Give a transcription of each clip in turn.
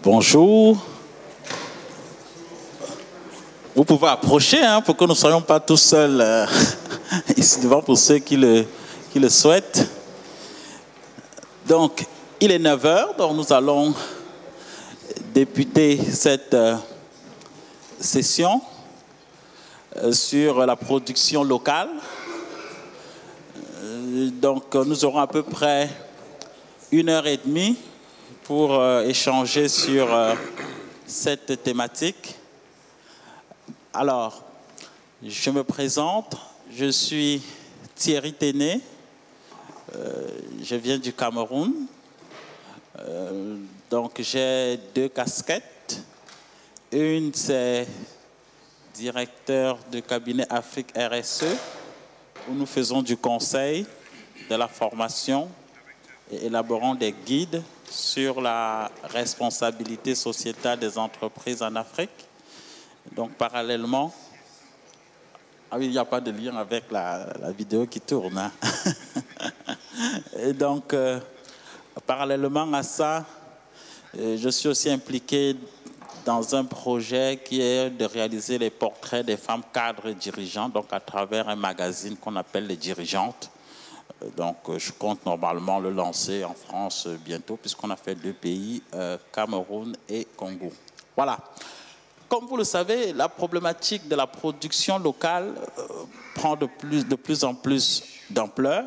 Bonjour. Vous pouvez approcher pour que nous ne soyons pas tous seuls ici devant pour ceux qui le souhaitent. Donc, il est 9 heures, donc nous allons débuter cette session sur la production locale. Donc, nous aurons à peu près 1h30 pour échanger sur cette thématique. Alors, je me présente, je suis Thierry Téné, je viens du Cameroun. Donc, j'ai 2 casquettes. Une, c'est directeur de cabinet Afrique RSE, où nous faisons du conseil, de la formation et élaborons des guides sur la responsabilité sociétale des entreprises en Afrique. Donc, parallèlement, ah oui, il n'y a pas de lien avec la vidéo qui tourne. Et donc, parallèlement à ça, je suis aussi impliqué dans un projet qui est de réaliser les portraits des femmes cadres et dirigeantes, donc à travers un magazine qu'on appelle Les Dirigeantes. Donc, je compte normalement le lancer en France bientôt, puisqu'on a fait 2 pays, Cameroun et Congo. Voilà. Comme vous le savez, la problématique de la production locale prend de plus en plus d'ampleur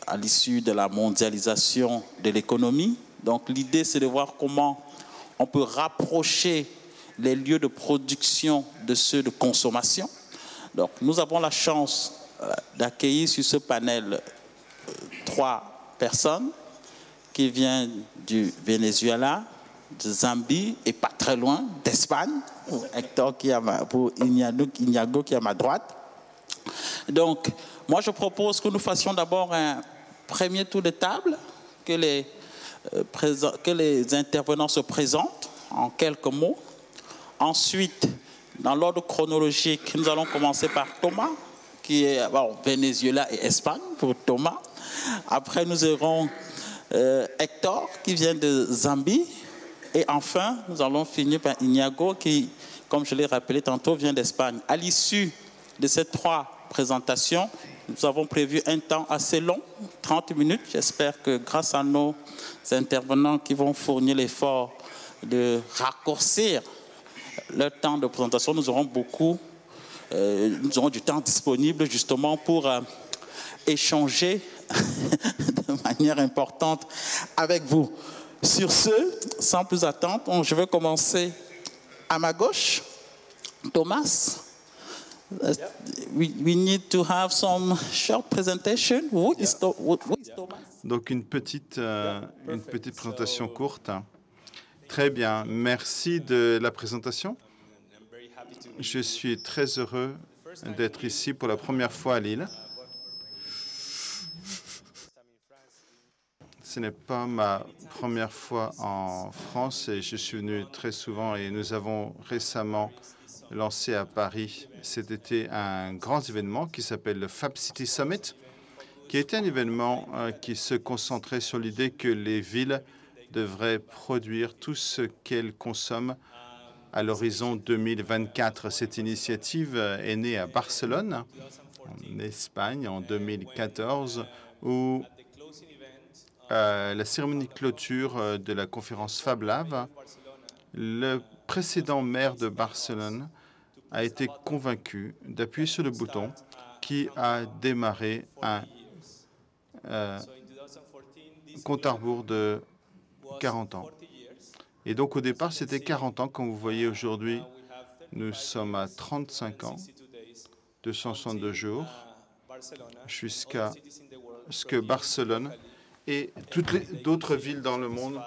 à l'issue de la mondialisation de l'économie. Donc, l'idée, c'est de voir comment on peut rapprocher les lieux de production de ceux de consommation. Donc, nous avons la chance d'accueillir sur ce panel 3 personnes qui viennent du Venezuela, de Zambie et pas très loin d'Espagne, pour Hector pour Ignago qui est à ma droite. Donc, moi je propose que nous fassions d'abord un premier tour de table, que les intervenants se présentent en quelques mots. Ensuite, dans l'ordre chronologique, nous allons commencer par Thomas, qui est Venezuela et Espagne pour Thomas. Après, nous aurons Hector, qui vient de Zambie. Et enfin, nous allons finir par Ignago, qui, comme je l'ai rappelé tantôt, vient d'Espagne. À l'issue de ces 3 présentations, nous avons prévu un temps assez long, 30 minutes. J'espère que grâce à nos intervenants qui vont fournir l'effort de raccourcir le temps de présentation, nous aurons du temps disponible justement pour échanger de manière importante avec vous. Sur ce, sans plus attendre, je vais commencer à ma gauche. Thomas, we need to have some short presentation. Who is Thomas? Donc une petite présentation courte. Très bien, merci de la présentation. Je suis très heureux d'être ici pour la première fois à Lille. Ce n'est pas ma première fois en France et je suis venu très souvent et nous avons récemment lancé à Paris cet été un grand événement qui s'appelle le Fab City Summit, qui était un événement qui se concentrait sur l'idée que les villes devraient produire tout ce qu'elles consomment à l'horizon 2024. Cette initiative est née à Barcelone, en Espagne, en 2014, où la cérémonie de clôture de la conférence Fab Lab, le précédent maire de Barcelone a été convaincu d'appuyer sur le bouton qui a démarré un compte à rebours de 40 ans. Et donc au départ, c'était 40 ans. Comme vous voyez aujourd'hui, nous sommes à 35 ans, 262 jours, jusqu'à ce que Barcelone et toutes les d'autres villes dans le monde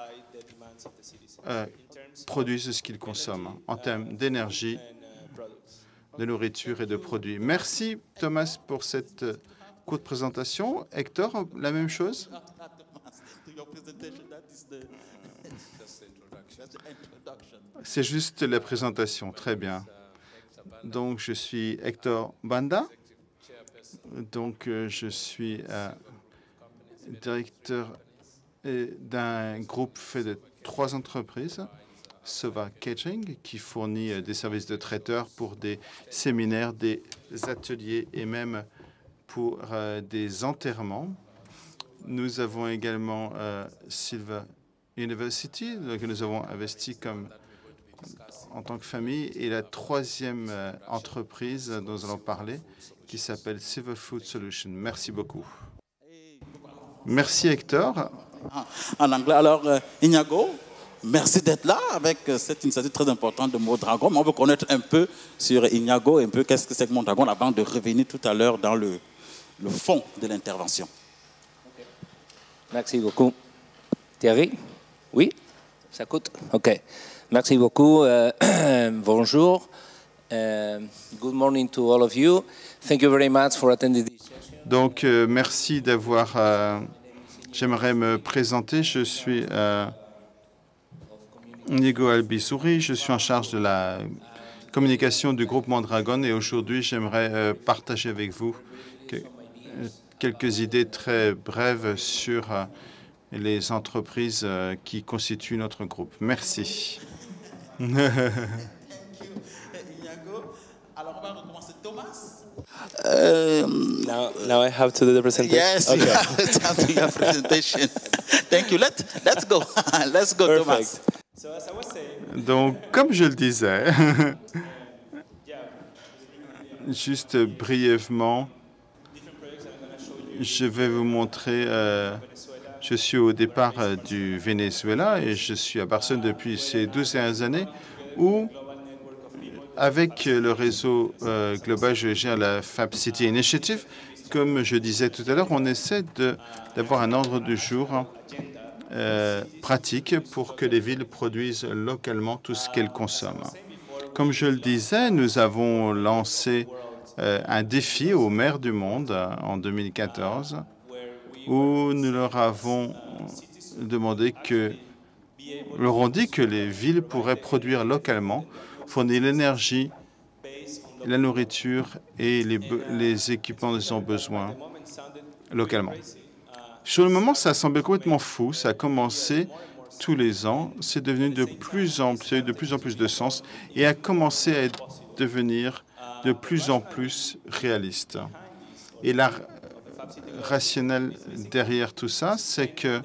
produisent ce qu'ils consomment en termes d'énergie, de nourriture et de produits. Merci Thomas pour cette courte présentation. Hector, la même chose? C'est juste la présentation, très bien. Donc je suis Hector Banda. Donc je suis directeur d'un groupe fait de 3 entreprises. Sova Catering, qui fournit des services de traiteurs pour des séminaires, des ateliers et même pour des enterrements. Nous avons également Silva University, que nous avons investi en tant que famille. Et la 3e entreprise dont nous allons parler, qui s'appelle Silver Food Solutions. Merci beaucoup. Merci, Hector. En anglais, alors, Ignago, merci d'être là avec cette initiative très importante de Mondragon. On veut connaître un peu sur Ignago, un peu qu'est-ce que c'est que Mondragon, avant de revenir tout à l'heure dans le fond de l'intervention. Okay. Merci beaucoup. Thierry? Oui? Ça coûte? OK. Merci beaucoup. Bonjour. Good morning to all of you. Thank you very much for attending this session. Donc, merci d'avoir... J'aimerais me présenter. Je suis Inigo Albisouri. Je suis en charge de la communication du groupe Mondragon. Et aujourd'hui, j'aimerais partager avec vous quelques idées très brèves sur les entreprises qui constituent notre groupe. Merci. Alors, on va recommencer. Thomas? Now I have to do the presentation. Yes, okay. You have to do your presentation. Thank you. Let's go. Let's go, Perfect. Thomas. So as I was saying, Donc, comme je le disais, juste brièvement, je vais vous montrer. Je suis au départ du Venezuela et je suis à Barcelone depuis ces 12 dernières années où, avec le réseau global, je gère la Fab City Initiative. Comme je disais tout à l'heure, on essaie d'avoir un ordre du jour pratique pour que les villes produisent localement tout ce qu'elles consomment. Comme je le disais, nous avons lancé un défi aux maires du monde en 2014 où nous leur avons demandé leur ont dit que les villes pourraient produire localement, fournir l'énergie, la nourriture et les équipements dont ils ont besoin localement. Sur le moment, ça semblait complètement fou. Ça a commencé tous les ans. C'est devenu de plus en plus de sens et a commencé à devenir de plus en plus réaliste. Et la rationnel derrière tout ça, c'est que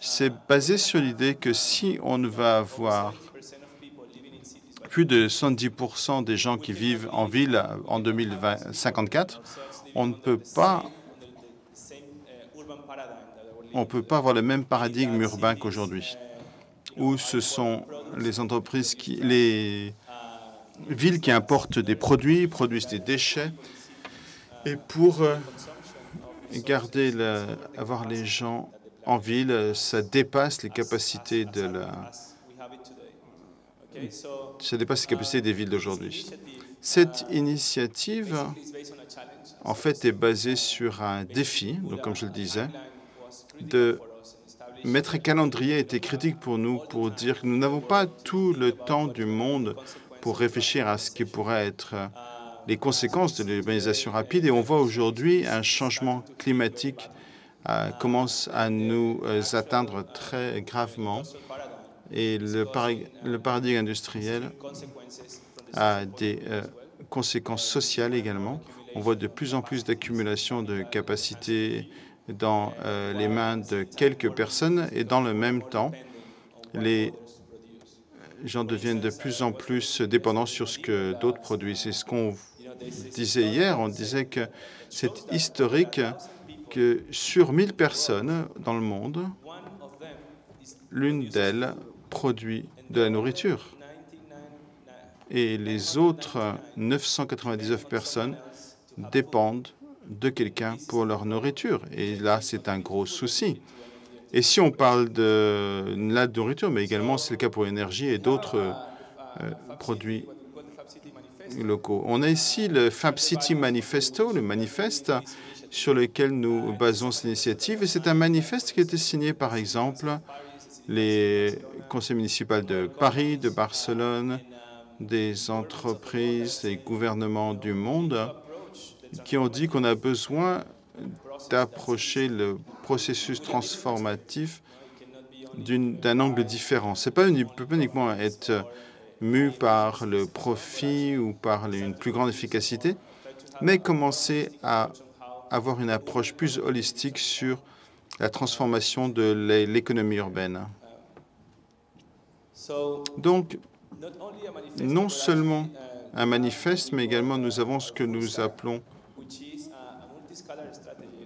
c'est basé sur l'idée que si on va avoir plus de 70% des gens qui vivent en ville en 2054, on ne peut pas avoir le même paradigme urbain qu'aujourd'hui, où ce sont les entreprises, les villes qui importent des produits, produisent des déchets, et pour avoir les gens en ville, ça dépasse les capacités des villes d'aujourd'hui. Cette initiative, en fait, est basée sur un défi, donc comme je le disais, de mettre un calendrier était critique pour nous, pour dire que nous n'avons pas tout le temps du monde pour réfléchir à ce qui pourrait être les conséquences de l'urbanisation rapide. Et on voit aujourd'hui un changement climatique commence à nous atteindre très gravement. Et le paradigme industriel a des conséquences sociales également. On voit de plus en plus d'accumulation de capacités dans les mains de quelques personnes. Et dans le même temps, les gens deviennent de plus en plus dépendants sur ce que d'autres produisent. C'est ce qu'on disait hier. On disait que c'est historique que sur 1000 personnes dans le monde, l'une d'elles produit de la nourriture. Et les autres 999 personnes dépendent de quelqu'un pour leur nourriture. Et là, c'est un gros souci. Et si on parle de la nourriture, mais également c'est le cas pour l'énergie et d'autres produits locaux. On a ici le Fab City Manifesto, le manifeste sur lequel nous basons cette initiative. Et c'est un manifeste qui a été signé, par exemple, les conseils municipaux de Paris, de Barcelone, des entreprises, des gouvernements du monde qui ont dit qu'on a besoin d'approcher le processus transformatif d'un angle différent. Il ne peut pas uniquement être mu par le profit ou par une plus grande efficacité, mais commencer à avoir une approche plus holistique sur la transformation de l'économie urbaine. Donc, non seulement un manifeste, mais également nous avons ce que nous appelons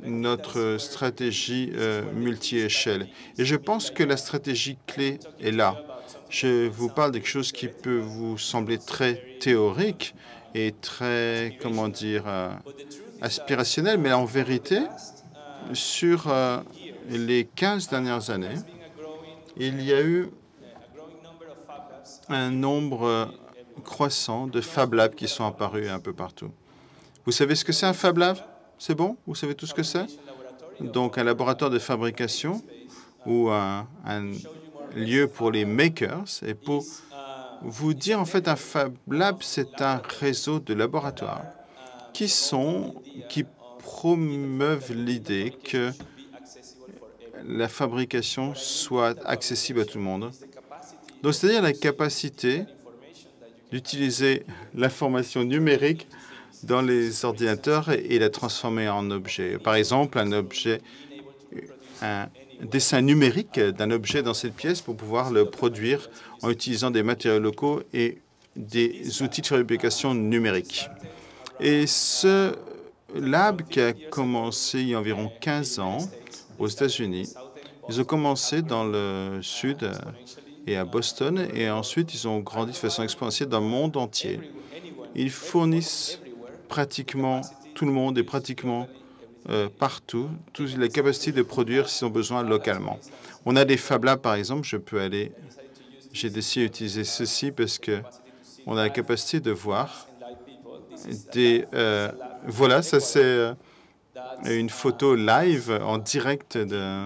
notre stratégie multi-échelle. Et je pense que la stratégie clé est là. Je vous parle de quelque chose qui peut vous sembler très théorique et très, comment dire, aspirationnel, mais en vérité, sur les 15 dernières années, il y a eu un nombre croissant de Fab Labs qui sont apparus un peu partout. Vous savez ce que c'est un Fab Lab? C'est bon? Vous savez tout ce que c'est? Donc, un laboratoire de fabrication ou un lieu pour les makers. Et pour vous dire, en fait, un Fab Lab, c'est un réseau de laboratoires qui promeuvent l'idée que la fabrication soit accessible à tout le monde. Donc, c'est-à-dire la capacité d'utiliser l'information numérique dans les ordinateurs et la transformer en objet. Par exemple, un dessin numérique d'un objet dans cette pièce pour pouvoir le produire en utilisant des matériaux locaux et des outils de fabrication numérique. Et ce lab qui a commencé il y a environ 15 ans aux États-Unis, ils ont commencé dans le sud et à Boston, et ensuite ils ont grandi de façon exponentielle dans le monde entier. Ils fournissent pratiquement tout le monde et pratiquement partout, toute la capacité de produire s'ils ont besoin localement. On a des Fab Labs, par exemple, j'ai décidé d'utiliser ceci parce que on a la capacité de voir voilà, ça c'est une photo live en direct de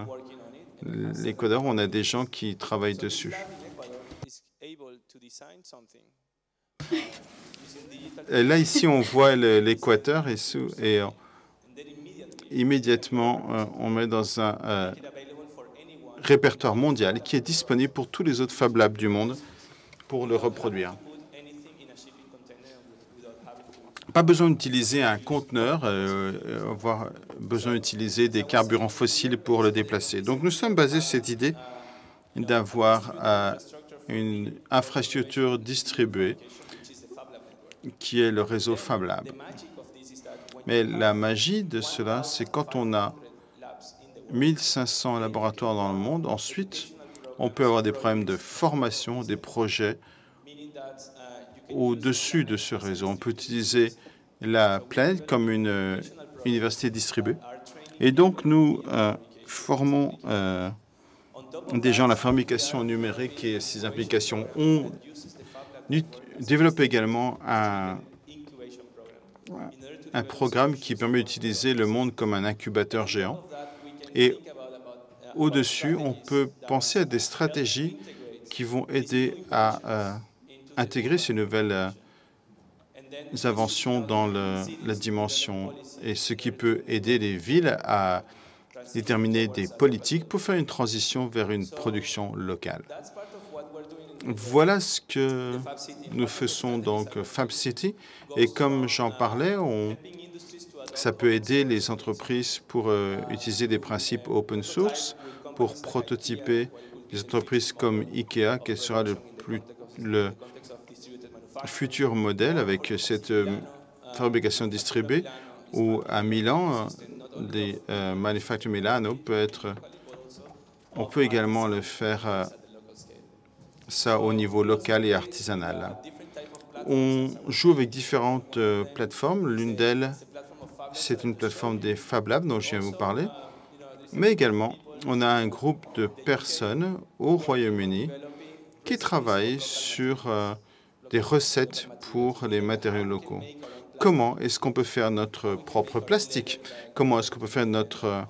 l'Équateur. On a des gens qui travaillent dessus. Et là, ici, on voit l'Équateur et immédiatement, on met dans un répertoire mondial qui est disponible pour tous les autres Fab Labs du monde pour le reproduire. Pas besoin d'utiliser un conteneur, avoir besoin d'utiliser des carburants fossiles pour le déplacer. Donc, nous sommes basés sur cette idée d'avoir une infrastructure distribuée qui est le réseau Fab Lab. Mais la magie de cela, c'est quand on a 1500 laboratoires dans le monde, ensuite, on peut avoir des problèmes de formation, des projets au-dessus de ce réseau. On peut utiliser la planète comme une université distribuée. Et donc, nous formons des gens à la fabrication numérique et ses implications. On développe également un programme qui permet d'utiliser le monde comme un incubateur géant. Et au-dessus, on peut penser à des stratégies qui vont aider à intégrer ces nouvelles inventions dans la dimension et ce qui peut aider les villes à déterminer des politiques pour faire une transition vers une production locale. Voilà ce que nous faisons donc Fab City. Et comme j'en parlais, ça peut aider les entreprises pour utiliser des principes open source, pour prototyper des entreprises comme IKEA, qui sera le futur modèle avec cette fabrication distribuée, ou à Milan, les Manufacture Milano on peut également le faire ça au niveau local et artisanal. On joue avec différentes plateformes. L'une d'elles, c'est une plateforme des Fab Labs dont je viens de vous parler. Mais également, on a un groupe de personnes au Royaume-Uni qui travaillent sur des recettes pour les matériaux locaux. Comment est-ce qu'on peut faire notre propre plastique? Comment est-ce qu'on peut faire notre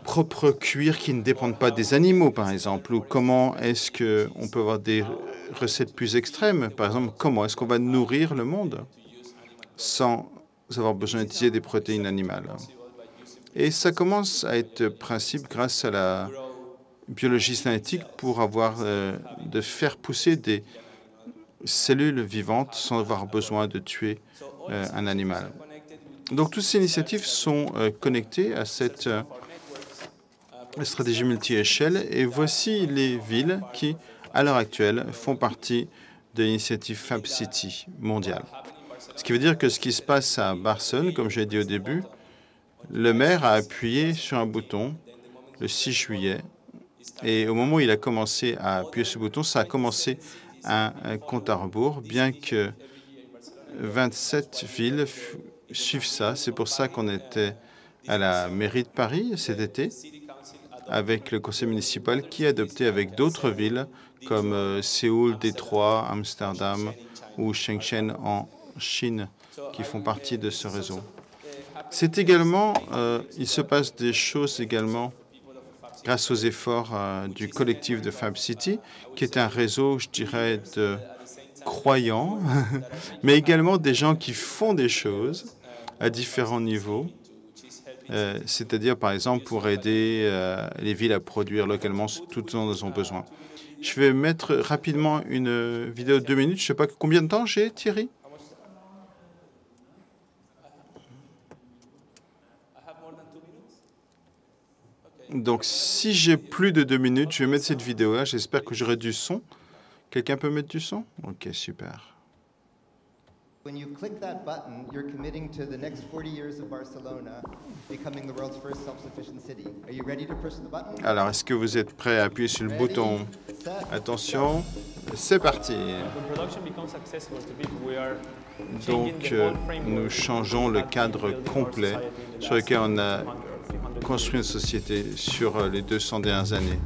propre cuir qui ne dépendent pas des animaux, par exemple? Ou comment est-ce qu'on peut avoir des recettes plus extrêmes? Par exemple, comment est-ce qu'on va nourrir le monde sans avoir besoin d'utiliser des protéines animales? Et ça commence à être principe grâce à la biologie synthétique pour de faire pousser des cellules vivantes sans avoir besoin de tuer un animal. Donc, toutes ces initiatives sont connectées à cette stratégie multi-échelle. Et voici les villes qui, à l'heure actuelle, font partie de l'initiative Fab City mondiale. Ce qui veut dire que ce qui se passe à Barcelone, comme j'ai dit au début, le maire a appuyé sur un bouton le 6 juillet. Et au moment où il a commencé à appuyer ce bouton, ça a commencé un compte à rebours, bien que 27 villes suivent ça. C'est pour ça qu'on était à la mairie de Paris cet été, avec le conseil municipal qui a adopté avec d'autres villes comme Séoul, Détroit, Amsterdam ou Shenzhen en Chine, qui font partie de ce réseau. C'est également, il se passe des choses également grâce aux efforts du collectif de Fab City, qui est un réseau, je dirais, de croyants, mais également des gens qui font des choses à différents niveaux, c'est-à-dire, par exemple, pour aider les villes à produire localement tout dont elles ont besoin. Je vais mettre rapidement une vidéo de 2 minutes. Je ne sais pas combien de temps j'ai, Thierry? Donc, si j'ai plus de 2 minutes, je vais mettre cette vidéo-là. J'espère que j'aurai du son. Quelqu'un peut mettre du son? OK, super. When you click that button, you're committing to the next 40 years of Barcelona becoming the world's first self-sufficient city. Are you ready to push the button? Alors, est-ce que vous êtes prêts à appuyer sur le bouton? Attention, c'est parti. Donc, nous changeons le cadre complet sur lequel on a construit une société sur les 200 dernières années.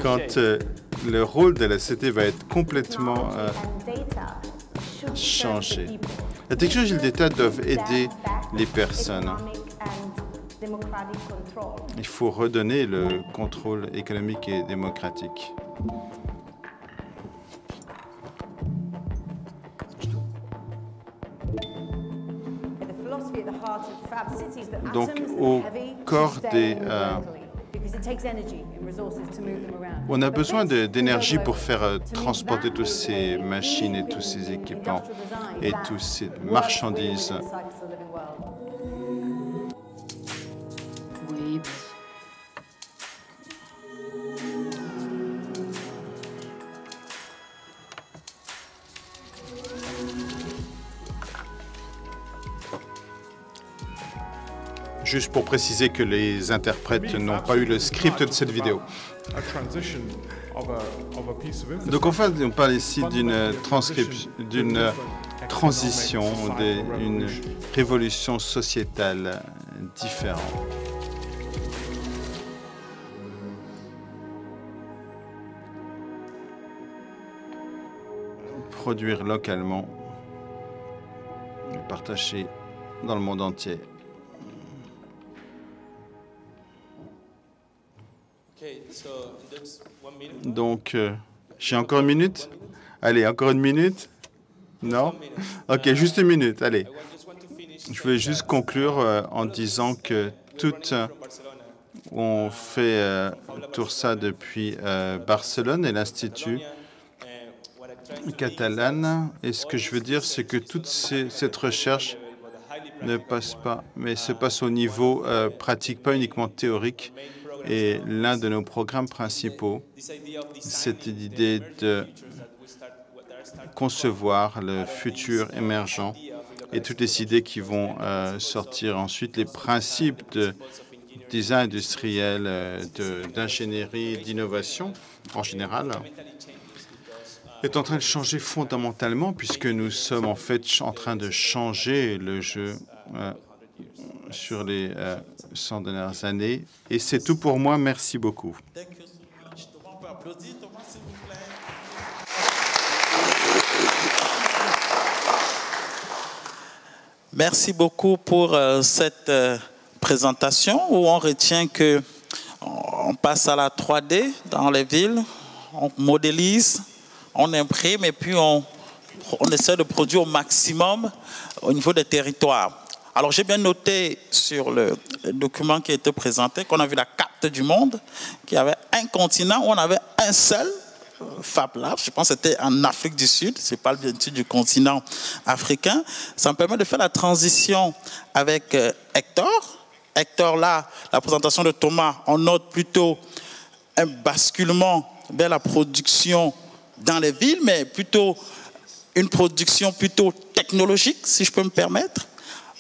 Quand le rôle de la société va être complètement changé. La technologie et le data doivent aider les personnes. Il faut redonner le contrôle économique et démocratique. Donc, au corps des... on a besoin d'énergie pour faire transporter toutes ces machines et tous ces équipements et toutes ces marchandises. Oui. Juste pour préciser que les interprètes n'ont pas eu le script de cette vidéo. Donc enfin, on parle ici d'une transition, d'une révolution sociétale différente. Produire localement et partager dans le monde entier. Donc, j'ai encore 1 minute? Allez, encore 1 minute? Non? OK, juste 1 minute, allez. Je vais juste conclure en disant que on fait tout ça depuis Barcelone et l'Institut catalan. Et ce que je veux dire, c'est que toute cette recherche ne passe pas, mais se passe au niveau pratique, pas uniquement théorique. Et l'un de nos programmes principaux, c'est l'idée de concevoir le futur émergent et toutes les idées qui vont sortir ensuite, les principes de design industriel, d'ingénierie, d'innovation en général, est en train de changer fondamentalement puisque nous sommes en fait en train de changer le jeu sur les 100 dernières années. Et c'est tout pour moi. Merci beaucoup. Merci beaucoup pour cette présentation où on retient que on passe à la 3D dans les villes, on modélise, on imprime et puis on on essaie de produire au maximum au niveau des territoires. Alors, j'ai bien noté sur le document qui a été présenté qu'on a vu la carte du monde, qu'il y avait un continent où on avait un seul Fab Lab. Je pense que c'était en Afrique du Sud. Je parle bien sûr du continent africain. Ça me permet de faire la transition avec Hector. Hector, là, la présentation de Thomas, on note plutôt un basculement vers la production dans les villes, mais plutôt une production plutôt technologique, si je peux me permettre.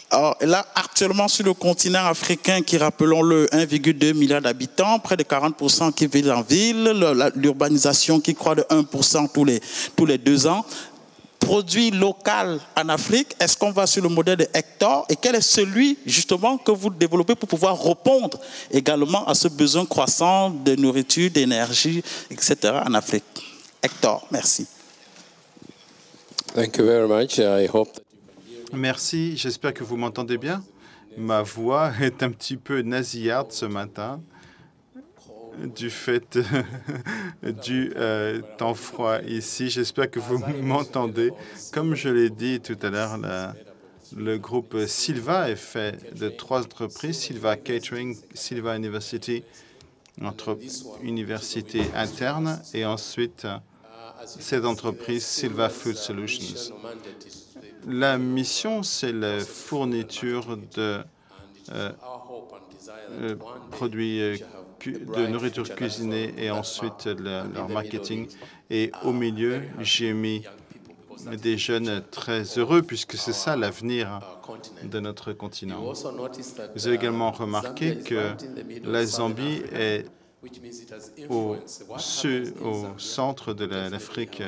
Alors, là, actuellement, sur le continent africain, qui, rappelons-le, 1,2 milliard d'habitants, près de 40% qui vivent en ville, l'urbanisation qui croît de 1% tous les 2 ans. Produit local en Afrique, est-ce qu'on va sur le modèle de Hector? Et quel est celui, justement, que vous développez pour pouvoir répondre également à ce besoin croissant de nourriture, d'énergie, etc. en Afrique? Hector, merci. Thank you very much. I hope that Merci, j'espère que vous m'entendez bien. Ma voix est un petit peu nasillarde ce matin du fait du temps froid ici. J'espère que vous m'entendez. Comme je l'ai dit tout à l'heure, le groupe Silva est fait de 3 entreprises, Silva Catering, Silva University, notre université interne, et ensuite cette entreprise Silva Food Solutions. La mission, c'est la fourniture de produits de nourriture cuisinée et ensuite leur marketing. Et au milieu, j'ai mis des jeunes très heureux puisque c'est ça l'avenir de notre continent. Vous avez également remarqué que la Zambie est au centre de l'Afrique,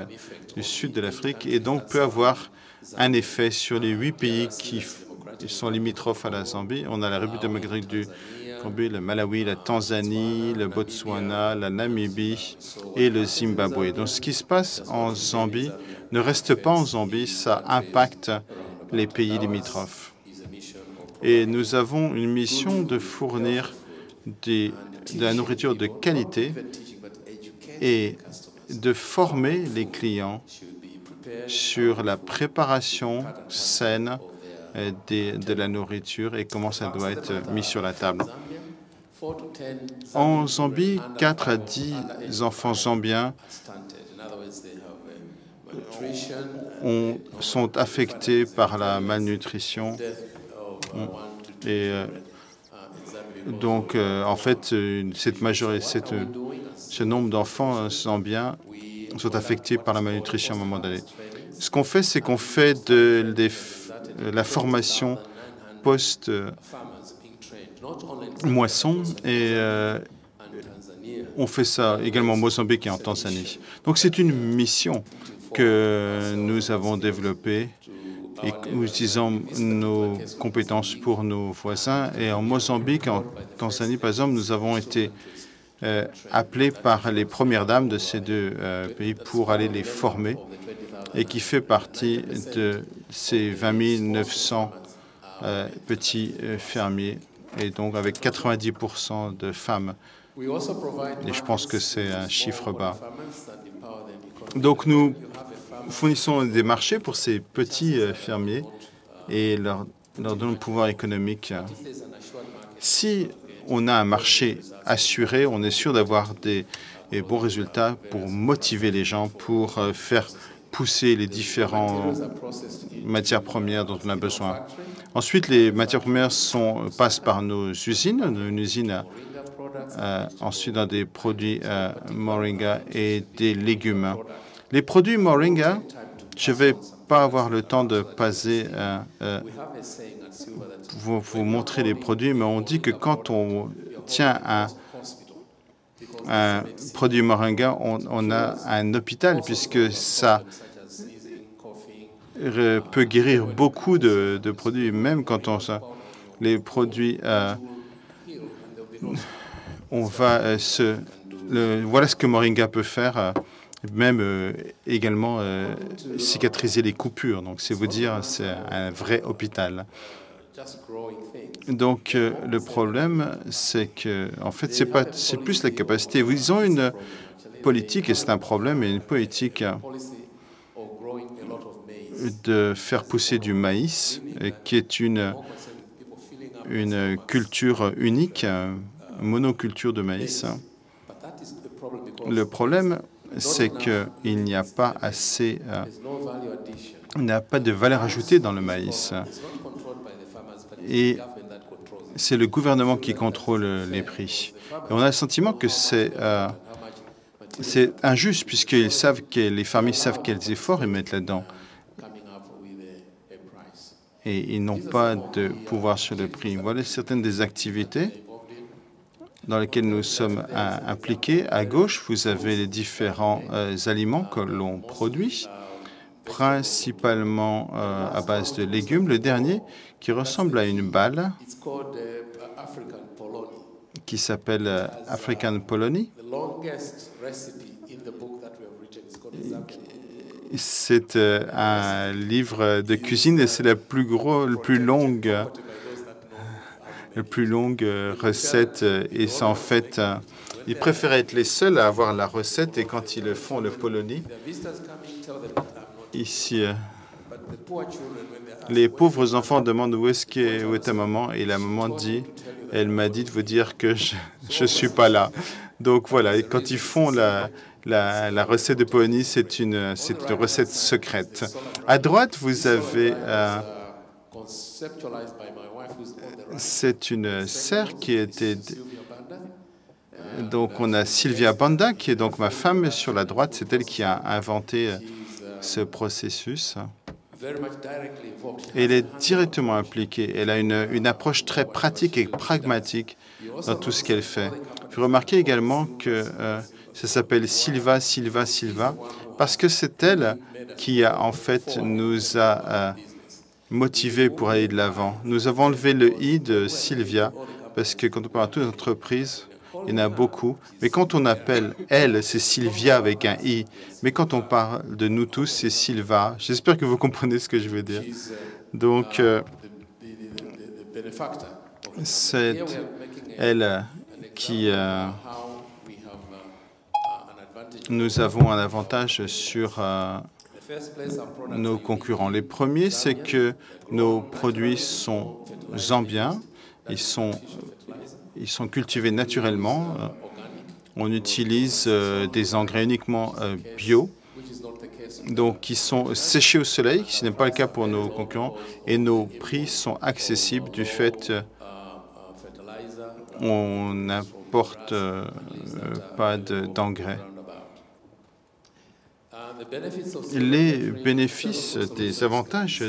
du sud de l'Afrique, et donc peut avoir un effet sur les 8 pays qui sont limitrophes à la Zambie. On a la République démocratique du Congo, le Malawi, la Tanzanie, le Botswana, la Namibie et le Zimbabwe. Donc ce qui se passe en Zambie ne reste pas en Zambie, ça impacte les pays limitrophes. Et nous avons une mission de fournir de la nourriture de qualité et de former les clients sur la préparation saine de la nourriture et comment ça doit être mis sur la table. En Zambie, 4 à 10 enfants zambiens sont affectés par la malnutrition. Et donc, en fait, ce nombre d'enfants zambiens sont affectés par la malnutrition à un moment donné. Ce qu'on fait, c'est qu'on fait de la formation post-moisson et on fait ça également au Mozambique et en Tanzanie. Donc, c'est une mission que nous avons développée et nous utilisons nos compétences pour nos voisins. Et en Mozambique, en Tanzanie, par exemple, nous avons été appelés par les premières dames de ces 2 pays pour aller les former et qui fait partie de ces 20 900 petits fermiers et donc avec 90% de femmes. Et je pense que c'est un chiffre bas. Donc nous fournissons des marchés pour ces petits fermiers et leur donnons le pouvoir économique. Si on a un marché assuré, on est sûr d'avoir des bons résultats pour motiver les gens, pour faire pousser les différentes matières premières dont on a besoin. Ensuite, les matières premières passent par nos usines, une usine ensuite dans des produits Moringa et des légumes. Les produits Moringa, je ne vais pas avoir le temps de passer vous montrer les produits, mais on dit que quand on tient un produit Moringa, on a un hôpital, puisque ça peut guérir beaucoup de produits, même quand les produits, voilà ce que Moringa peut faire, même également cicatriser les coupures. Donc, c'est vous dire, c'est un vrai hôpital. Donc, le problème, c'est que, en fait, c'est plus la capacité. Ils ont une politique, et c'est un problème, et une politique de faire pousser du maïs, qui est une culture unique, monoculture de maïs. Le problème, c'est qu'il n'y a pas assez, il n'y a pas de valeur ajoutée dans le maïs. Et c'est le gouvernement qui contrôle les prix. Et on a le sentiment que c'est injuste, puisqu'ils savent que les fermiers savent quels efforts ils mettent là-dedans. Et ils n'ont pas de pouvoir sur le prix. Voilà certaines des activités dans lesquelles nous sommes impliqués. À gauche, vous avez les différents aliments que l'on produit, principalement à base de légumes. Le dernier, qui ressemble à une balle, qui s'appelle African Polony. C'est un livre de cuisine et c'est la plus longue recette. Et c'est en fait, ils préféraient être les seuls à avoir la recette et quand ils le font, le Polony, ici, les pauvres enfants demandent où est ta maman et la maman dit, elle m'a dit de vous dire que je ne suis pas là. Donc voilà, et quand ils font la recette de Polony, c'est une recette secrète. À droite, vous avez... c'est une serre qui a été... Donc on a Sylvia Banda, qui est donc ma femme sur la droite. C'est elle qui a inventé ce processus. Elle est directement impliquée. Elle a une approche très pratique et pragmatique dans tout ce qu'elle fait. Vous remarquez également que ça s'appelle Silva, Silva, Silva, parce que c'est elle qui en fait nous a motivés pour aller de l'avant. Nous avons enlevé le i de Sylvia parce que quand on parle à toute entreprise, il y en a beaucoup. Mais quand on appelle elle, c'est Sylvia avec un i. Mais quand on parle de nous tous, c'est Silva. J'espère que vous comprenez ce que je veux dire. Donc, c'est elle qui... nous avons un avantage sur nos concurrents. Les premiers, c'est que nos produits sont zambiens, ils sont cultivés naturellement. On utilise des engrais uniquement bio, donc qui sont séchés au soleil, ce n'est pas le cas pour nos concurrents, et nos prix sont accessibles du fait on n'apporte pas d'engrais. Les bénéfices des avantages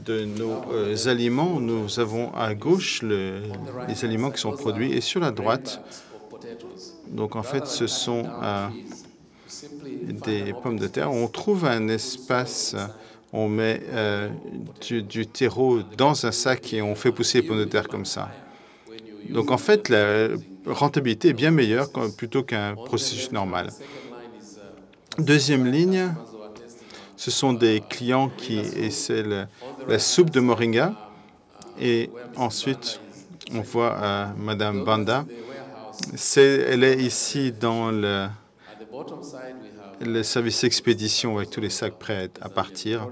de nos aliments, nous avons à gauche les aliments qui sont produits et sur la droite, donc en fait ce sont des pommes de terre. On trouve un espace, on met du terreau dans un sac et on fait pousser les pommes de terre comme ça. Donc en fait la rentabilité est bien meilleure plutôt qu'un processus normal. Deuxième ligne, ce sont des clients qui essaient la soupe de moringa. Et ensuite, on voit Madame Banda. Elle est ici dans le service expédition avec tous les sacs prêts à partir.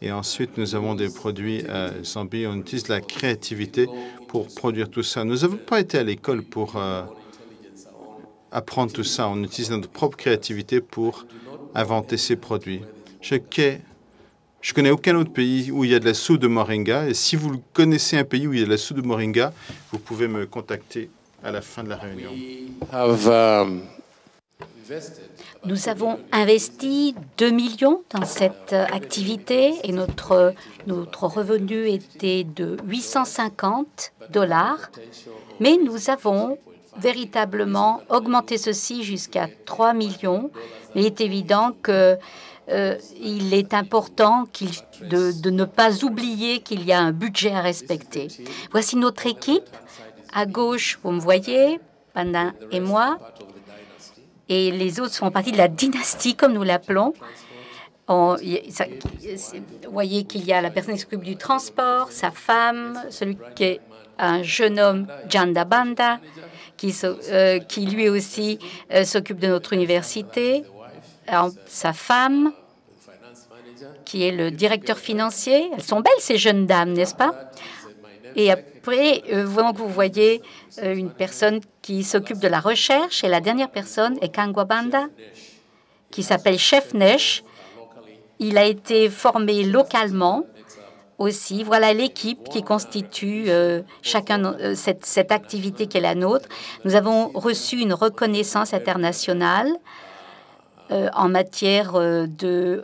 Et ensuite, nous avons des produits Zambie. On utilise la créativité pour produire tout ça. Nous n'avons pas été à l'école pour apprendre tout ça. On utilise notre propre créativité pour inventer ces produits. Je connais aucun autre pays où il y a de la soupe de moringa. Et si vous connaissez un pays où il y a de la soupe de moringa, vous pouvez me contacter à la fin de la réunion. Nous avons investi 2 millions dans cette activité et notre revenu était de $850. Mais nous avons véritablement augmenté ceci jusqu'à 3 millions. Il est évident qu'il est important de ne pas oublier qu'il y a un budget à respecter. Voici notre équipe. À gauche, vous me voyez, Panda et moi. Et les autres font partie de la dynastie, comme nous l'appelons. Vous voyez qu'il y a la personne qui s'occupe du transport, sa femme, celui qui est un jeune homme, Janda Banda, qui lui aussi s'occupe de notre université, sa femme, qui est le directeur financier. Elles sont belles, ces jeunes dames, n'est-ce pas? Et après, vous voyez une personne qui s'occupe de la recherche. Et la dernière personne est Kangwabanda, qui s'appelle Chef Nesh. Il a été formé localement aussi. Voilà l'équipe qui constitue cette activité qui est la nôtre. Nous avons reçu une reconnaissance internationale en matière de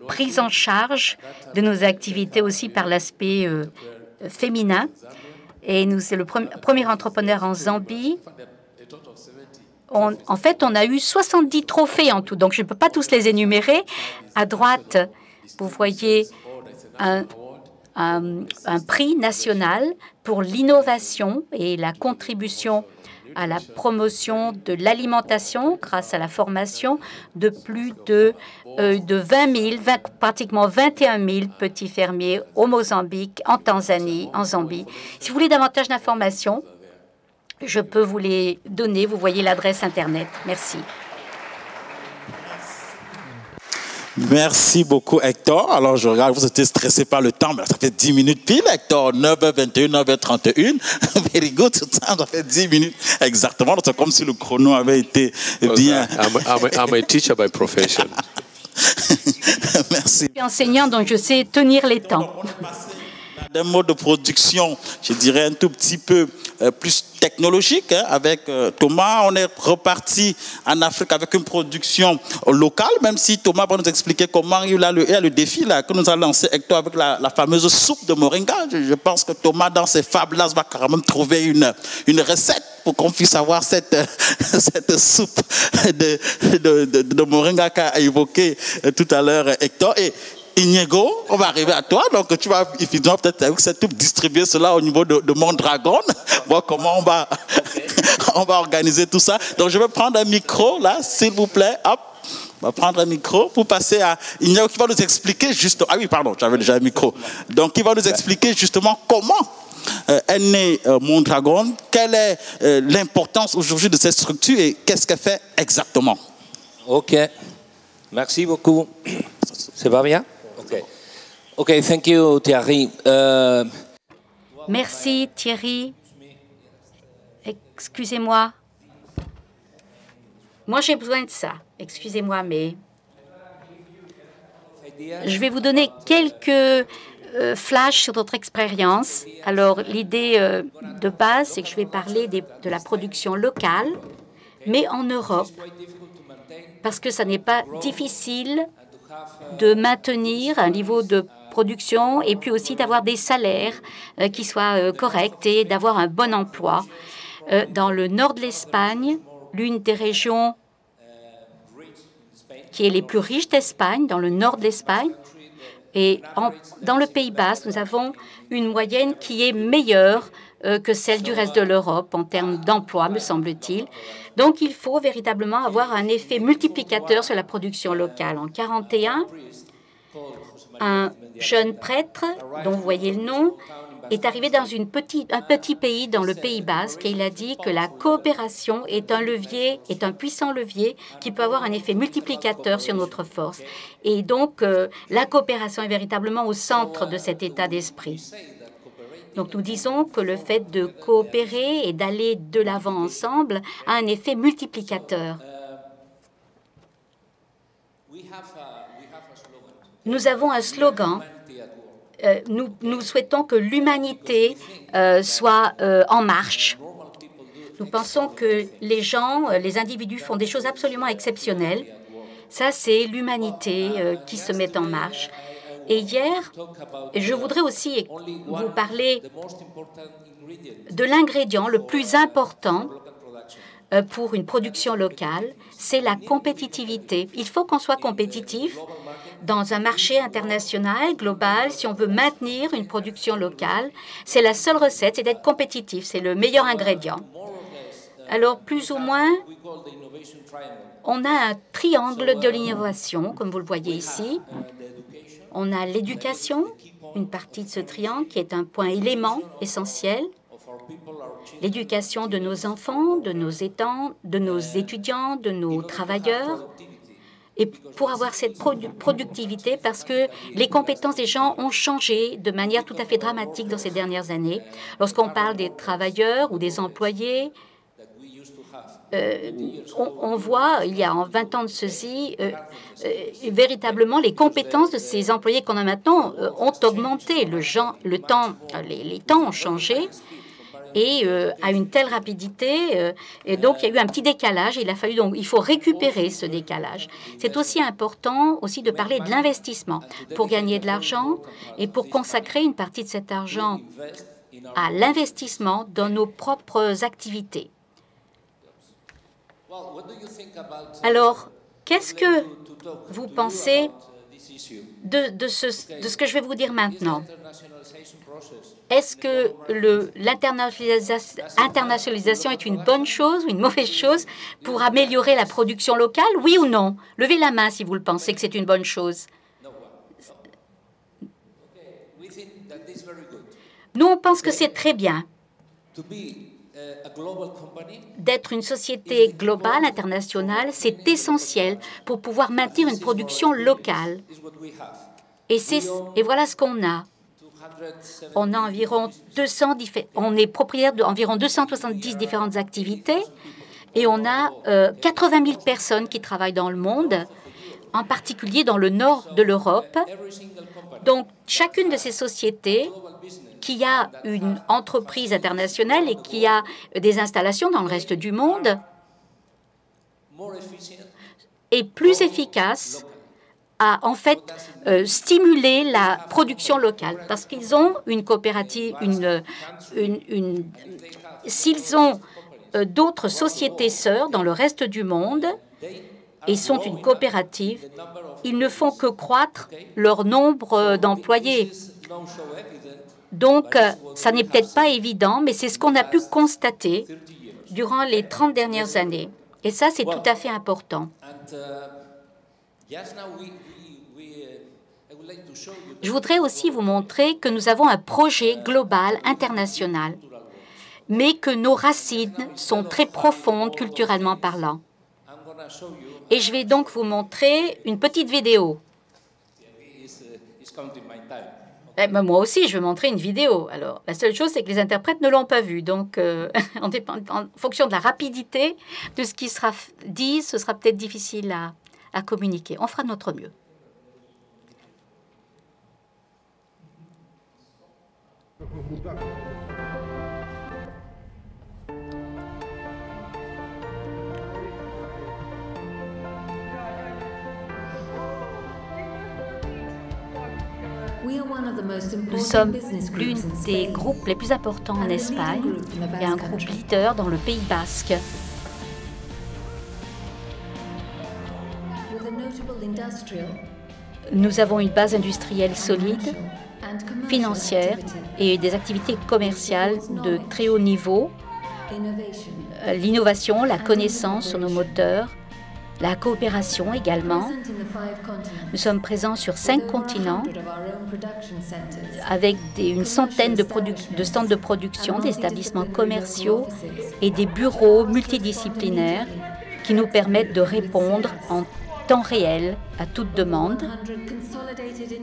prise en charge de nos activités aussi par l'aspect féminin. Et c'est le premier entrepreneur en Zambie. En fait, on a eu 70 trophées en tout, donc je ne peux pas tous les énumérer. À droite, vous voyez un prix national pour l'innovation et la contribution à la promotion de l'alimentation grâce à la formation de plus de 20 000, pratiquement 21 000 petits fermiers au Mozambique, en Tanzanie, en Zambie. Si vous voulez davantage d'informations, je peux vous les donner. Vous voyez l'adresse Internet. Merci. Merci beaucoup, Hector. Alors, je regarde, vous étiez stressé par le temps, mais ça fait 10 minutes pile, Hector. 9h21, 9h31. Very good, tout ça, ça fait 10 minutes exactement. C'est comme si le chrono avait été bien. I'm a teacher by profession. Merci. Je suis enseignant, donc je sais tenir les temps. D'un mode de production, je dirais un tout petit peu plus technologique. Avec Thomas, on est reparti en Afrique avec une production locale, même si Thomas va nous expliquer comment il y a le défi là, que nous a lancé Hector avec la fameuse soupe de moringa. Je pense que Thomas, dans ses fables-là, va quand même trouver une recette pour qu'on puisse avoir cette soupe de moringa qu'a évoqué tout à l'heure Hector. Et Inigo, on va arriver à toi, donc tu vas évidemment peut-être avec cette soupe distribuer cela au niveau de Mondragon, voir comment on va organiser tout ça. Donc je vais prendre un micro là, s'il vous plaît, hop, on va prendre un micro pour passer à Inigo qui va nous expliquer justement, ah oui pardon, j'avais déjà un micro, donc il va nous expliquer justement comment est né Mondragon, quelle est l'importance aujourd'hui de cette structure et qu'est-ce qu'elle fait exactement. Ok, merci beaucoup. C'est pas bien? OK, thank you, Thierry. Merci, Thierry. Excusez-moi. Moi, j'ai besoin de ça. Excusez-moi, mais je vais vous donner quelques flashs sur notre expérience. Alors, l'idée de base, c'est que je vais parler de la production locale, mais en Europe, parce que ça n'est pas difficile de maintenir un niveau de production et puis aussi d'avoir des salaires qui soient corrects et d'avoir un bon emploi. Dans le nord de l'Espagne, l'une des régions qui est les plus riches d'Espagne, dans le nord de l'Espagne, et dans le Pays Basque, nous avons une moyenne qui est meilleure que celle du reste de l'Europe en termes d'emploi, me semble-t-il. Donc, il faut véritablement avoir un effet multiplicateur sur la production locale. En 1941, un jeune prêtre, dont vous voyez le nom, est arrivé dans un petit pays dans le Pays Basque et il a dit que la coopération est un levier, est un puissant levier qui peut avoir un effet multiplicateur sur notre force. Et donc, la coopération est véritablement au centre de cet état d'esprit. Donc, nous disons que le fait de coopérer et d'aller de l'avant ensemble a un effet multiplicateur. Nous avons un slogan. Nous souhaitons que l'humanité soit en marche. Nous pensons que les gens, les individus font des choses absolument exceptionnelles. Ça, c'est l'humanité qui se met en marche. Et hier, je voudrais aussi vous parler de l'ingrédient le plus important pour une production locale, c'est la compétitivité. Il faut qu'on soit compétitif dans un marché international, global. Si on veut maintenir une production locale, c'est la seule recette, c'est d'être compétitif. C'est le meilleur ingrédient. Alors, plus ou moins, on a un triangle de l'innovation, comme vous le voyez ici. On a l'éducation, une partie de ce triangle qui est un point élément essentiel. L'éducation de nos enfants, de nos étudiants, de nos travailleurs. et pour avoir cette productivité, parce que les compétences des gens ont changé de manière tout à fait dramatique dans ces dernières années. Lorsqu'on parle des travailleurs ou des employés, on voit, il y a 20 ans de ceci, véritablement, les compétences de ces employés qu'on a maintenant ont augmenté. Les temps ont changé et à une telle rapidité. Et donc, il y a eu un petit décalage. Il faut récupérer ce décalage. C'est aussi important aussi de parler de l'investissement pour gagner de l'argent et pour consacrer une partie de cet argent à l'investissement dans nos propres activités. Alors, qu'est-ce que vous pensez de ce que je vais vous dire maintenant? Est-ce que l'internationalisation est une bonne chose ou une mauvaise chose pour améliorer la production locale? Oui ou non? Levez la main si vous le pensez que c'est une bonne chose. Nous, on pense que c'est très bien. D'être une société globale, internationale, c'est essentiel pour pouvoir maintenir une production locale. Et voilà ce qu'on a. On a environ on est propriétaire d'environ 270 différentes activités et on a 80 000 personnes qui travaillent dans le monde, en particulier dans le nord de l'Europe. Donc, chacune de ces sociétés qui a une entreprise internationale et qui a des installations dans le reste du monde est plus efficace à en fait stimuler la production locale parce qu'ils ont une coopérative, s'ils ont d'autres sociétés sœurs dans le reste du monde et sont une coopérative, ils ne font que croître leur nombre d'employés. Donc, ça n'est peut-être pas évident, mais c'est ce qu'on a pu constater durant les 30 dernières années. Et ça, c'est tout à fait important. Je voudrais aussi vous montrer que nous avons un projet global, international, mais que nos racines sont très profondes culturellement parlant. Et je vais donc vous montrer une petite vidéo. Moi aussi, je vais montrer une vidéo. Alors, la seule chose, c'est que les interprètes ne l'ont pas vue. Donc, en fonction de la rapidité de ce qui sera dit, ce sera peut-être difficile à communiquer. On fera de notre mieux. Nous sommes l'une des groupes les plus importants en Espagne et un groupe leader dans le Pays basque. Nous avons une base industrielle solide, financière et des activités commerciales de très haut niveau. L'innovation, la connaissance sur nos moteurs, la coopération également. Nous sommes présents sur 5 continents avec une centaine de stands de production, des établissements commerciaux et des bureaux multidisciplinaires qui nous permettent de répondre en temps réel à toute demande.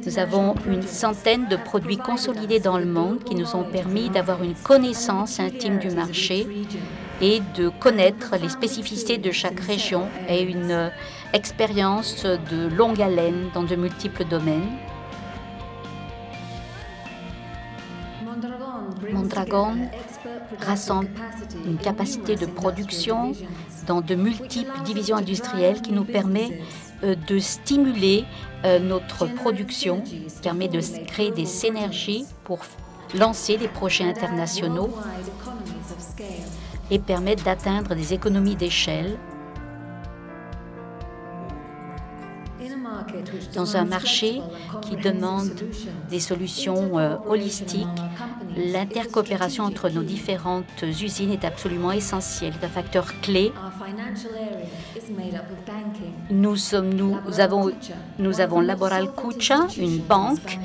Nous avons une centaine de produits consolidés dans le monde qui nous ont permis d'avoir une connaissance intime du marché et de connaître les spécificités de chaque région et une expérience de longue haleine dans de multiples domaines. Mondragon rassemble une capacité de production dans de multiples divisions industrielles qui nous permet de stimuler notre production, qui permet de créer des synergies pour lancer des projets internationaux et permettre d'atteindre des économies d'échelle dans un marché qui demande des solutions holistiques. L'intercoopération entre nos différentes usines est absolument essentielle, c'est un facteur clé. Nous avons Laboral Cucha, une banque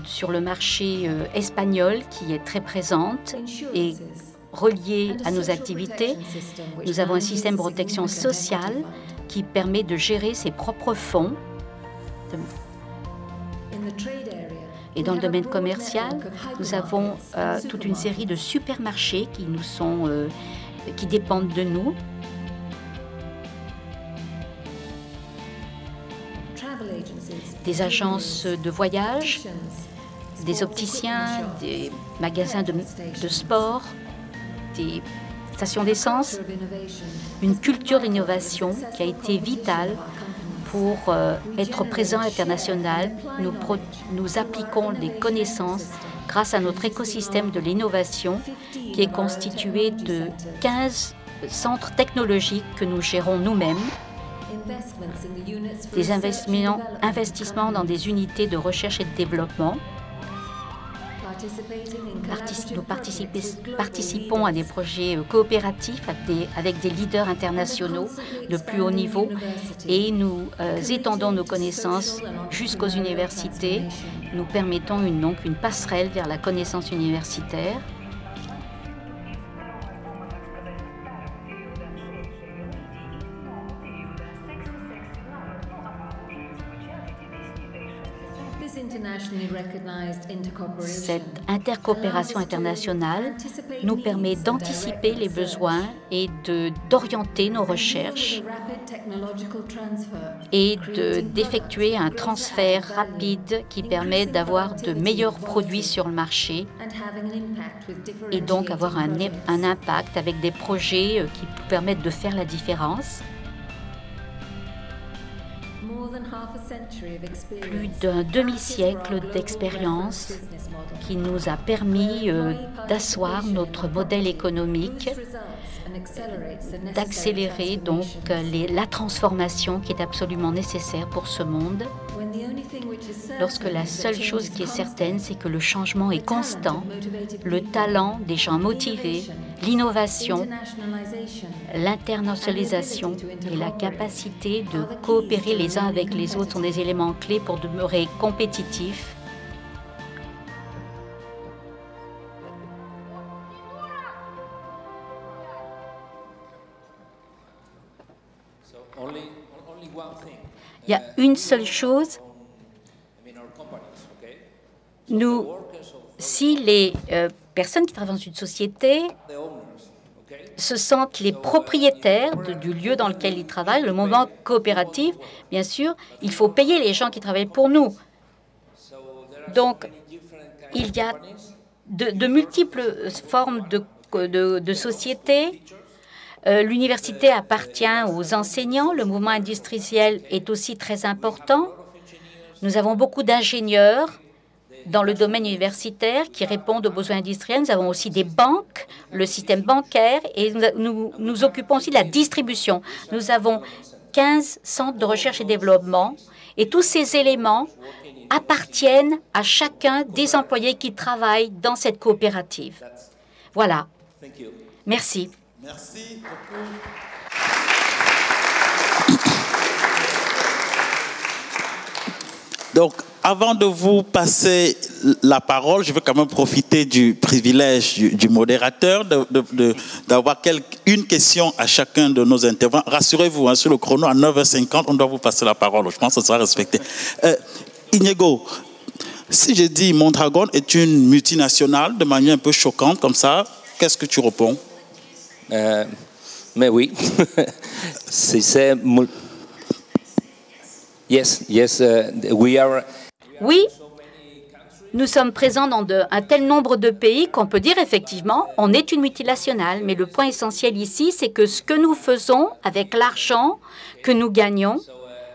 sur le marché espagnol qui est très présente et reliée à nos activités. Nous avons un système de protection sociale qui permet de gérer ses propres fonds. Et dans le domaine commercial, nous avons toute une série de supermarchés qui dépendent de nous. Des agences de voyage, des opticiens, des magasins de sport, des stations d'essence, une culture d'innovation qui a été vitale pour être présent à l'international. Nous appliquons les connaissances grâce à notre écosystème de l'innovation qui est constitué de 15 centres technologiques que nous gérons nous-mêmes. Des investissements dans des unités de recherche et de développement. Nous participons à des projets coopératifs avec des leaders internationaux de plus haut niveau et nous étendons nos connaissances jusqu'aux universités. Nous permettons donc une passerelle vers la connaissance universitaire. Cette intercoopération internationale nous permet d'anticiper les besoins et d'orienter nos recherches et d'effectuer un transfert rapide qui permet d'avoir de meilleurs produits sur le marché et donc avoir un impact avec des projets qui permettent de faire la différence. Plus d'un demi-siècle d'expérience qui nous a permis d'asseoir notre modèle économique, d'accélérer donc la transformation qui est absolument nécessaire pour ce monde. Lorsque la seule chose qui est certaine, c'est que le changement est constant, le talent des gens motivés, l'innovation, l'internationalisation et la capacité de coopérer les uns avec les autres sont des éléments clés pour demeurer compétitifs. Il y a une seule chose. Si les personnes qui travaillent dans une société se sentent les propriétaires du lieu dans lequel ils travaillent, le mouvement coopératif, bien sûr, il faut payer les gens qui travaillent pour nous. Donc, il y a de multiples formes de sociétés. L'université appartient aux enseignants. Le mouvement industriel est aussi très important. Nous avons beaucoup d'ingénieurs dans le domaine universitaire qui répondent aux besoins industriels. Nous avons aussi des banques, le système bancaire, et nous nous occupons aussi de la distribution. Nous avons 15 centres de recherche et développement, et tous ces éléments appartiennent à chacun des employés qui travaillent dans cette coopérative. Voilà. Merci. Merci beaucoup. Donc, avant de vous passer la parole, je veux quand même profiter du privilège du modérateur d'avoir une question à chacun de nos intervenants. Rassurez-vous, sur le chrono, à 9h50, on doit vous passer la parole. Je pense que ça sera respecté. Inigo, si je dis Mondragon est une multinationale de manière un peu choquante comme ça, qu'est-ce que tu réponds? Mais oui, Oui, nous sommes présents dans un tel nombre de pays qu'on peut dire effectivement on est une multinationale. Mais le point essentiel ici, c'est que ce que nous faisons avec l'argent que nous gagnons,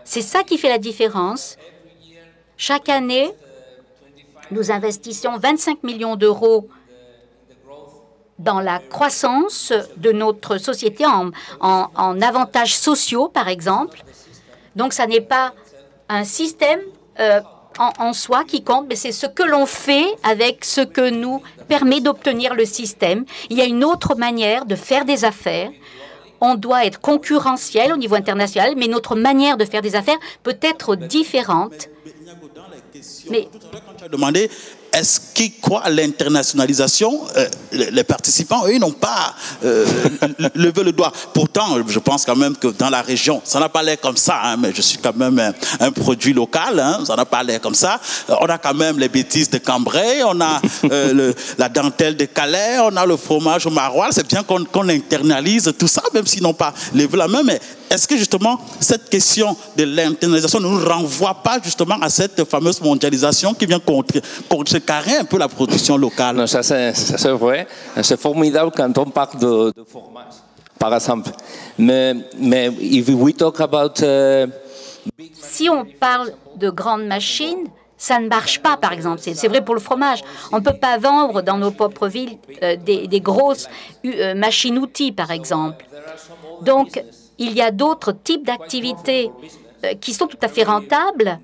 c'est ça qui fait la différence. Chaque année, nous investissons 25 millions d'euros dans la croissance de notre société en avantages sociaux, par exemple. Donc, ça n'est pas un système en soi qui compte, mais c'est ce que l'on fait avec ce que nous permet d'obtenir le système. Il y a une autre manière de faire des affaires. On doit être concurrentiel au niveau international, mais notre manière de faire des affaires peut être différente. Mais tout à l'heure, quand tu as demandé est-ce qu'ils croient à l'internationalisation? Les participants, eux, n'ont pas levé le doigt. Pourtant, je pense quand même que dans la région, ça n'a pas l'air comme ça, hein, mais je suis quand même un produit local, hein, ça n'a pas l'air comme ça. On a quand même les bêtises de Cambrai, on a la dentelle de Calais, on a le fromage au maroilles. C'est bien qu'on internalise tout ça, même s'ils n'ont pas levé la main, mais est-ce que justement cette question de l'internalisation ne nous renvoie pas justement à cette fameuse mondialisation qui vient contrecarrer un peu la production locale? Non, ça c'est vrai. C'est formidable quand on parle de fromage, par exemple. Mais if we talk about, si on parle de grandes machines, ça ne marche pas, par exemple. C'est vrai pour le fromage. On ne peut pas vendre dans nos propres villes des grosses machines-outils, par exemple. Donc, il y a d'autres types d'activités qui sont tout à fait rentables,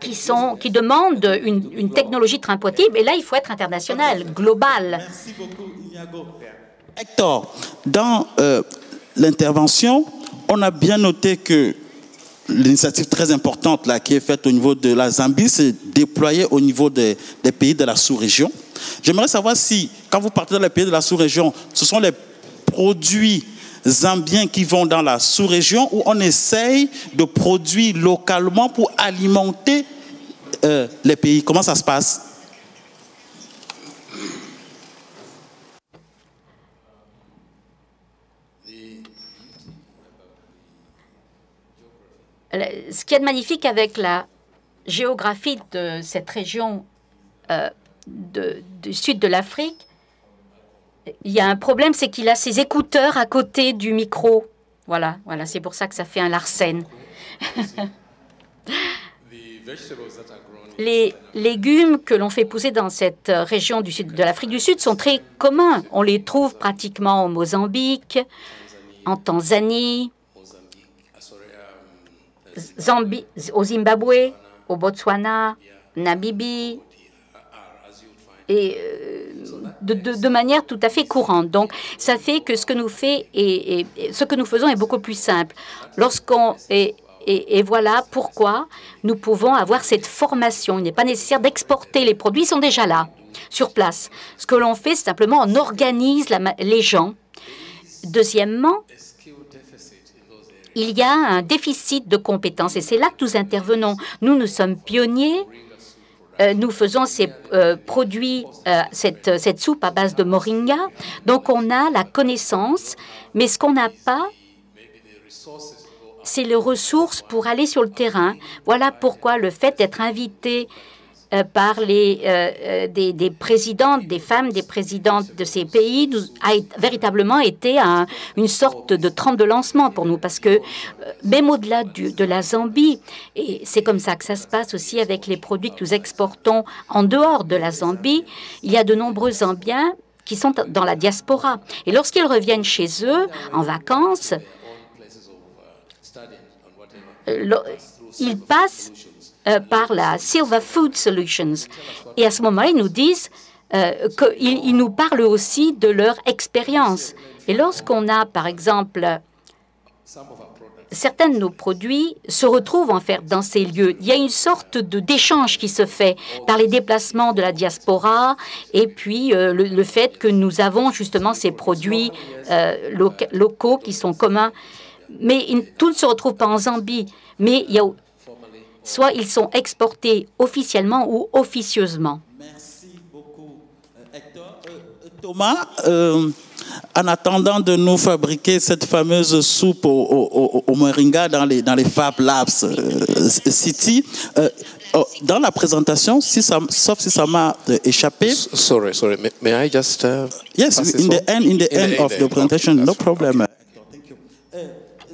qui demandent une technologie très pointue. Et là, il faut être international, global. Merci beaucoup, Iniago. Hector, dans l'intervention, on a bien noté que l'initiative très importante là, qui est faite au niveau de la Zambie, c'est déployée au niveau des pays de la sous-région. J'aimerais savoir si, quand vous partez dans les pays de la sous-région, ce sont les produits zambiens qui vont dans la sous-région où on essaye de produire localement pour alimenter les pays. Comment ça se passe? Ce qui est magnifique avec la géographie de cette région du sud de l'Afrique, il y a un problème, c'est qu'il a ses écouteurs à côté du micro. Voilà, c'est pour ça que ça fait un Larsen. Les légumes que l'on fait pousser dans cette région du sud de l'Afrique du Sud sont très communs. On les trouve pratiquement au Mozambique, en Tanzanie, au Zimbabwe, au Botswana, Namibie, et de manière tout à fait courante. Donc, ça fait que ce que nous faisons est beaucoup plus simple. Et voilà pourquoi nous pouvons avoir cette formation. Il n'est pas nécessaire d'exporter les produits, ils sont déjà là, sur place. Ce que l'on fait, c'est simplement on organise les gens. Deuxièmement, il y a un déficit de compétences et c'est là que nous intervenons. Nous sommes pionniers. Nous faisons ces produits, cette soupe à base de moringa. Donc, on a la connaissance, mais ce qu'on n'a pas, c'est les ressources pour aller sur le terrain. Voilà pourquoi le fait d'être invité par des présidentes, des femmes, des présidentes de ces pays a véritablement été une sorte de trempe de lancement pour nous, parce que même au-delà de la Zambie, et c'est comme ça que ça se passe aussi avec les produits que nous exportons en dehors de la Zambie, il y a de nombreux Zambiens qui sont dans la diaspora. Et lorsqu'ils reviennent chez eux en vacances, ils passent par la Silver Food Solutions. Et à ce moment-là, ils nous disent qu'ils nous parlent aussi de leur expérience. Et lorsqu'on a, par exemple, certains de nos produits se retrouvent en fait dans ces lieux, il y a une sorte d'échange qui se fait par les déplacements de la diaspora et puis le fait que nous avons justement ces produits locaux qui sont communs. Mais tout ne se retrouve pas en Zambie, mais il y a soit ils sont exportés officiellement ou officieusement. Merci beaucoup, Hector. Thomas, en attendant de nous fabriquer cette fameuse soupe au moringa dans les Fab Labs City, dans la présentation, sauf si ça m'a échappé. Sorry. May I just? Yes, in the end of the presentation, no problem.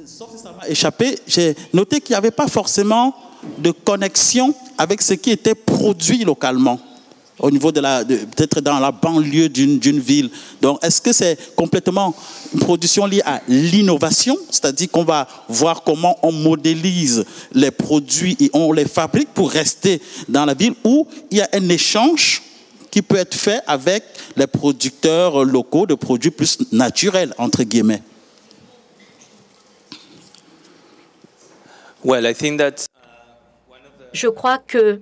Sauf si ça m'a échappé, j'ai noté qu'il n'y avait pas forcément de connexion avec ce qui était produit localement au niveau peut-être dans la banlieue d'une ville. Donc, est-ce que c'est complètement une production liée à l'innovation, c'est-à-dire qu'on va voir comment on modélise les produits et on les fabrique pour rester dans la ville, ou il y a un échange qui peut être fait avec les producteurs locaux de produits plus naturels, entre guillemets? Je crois que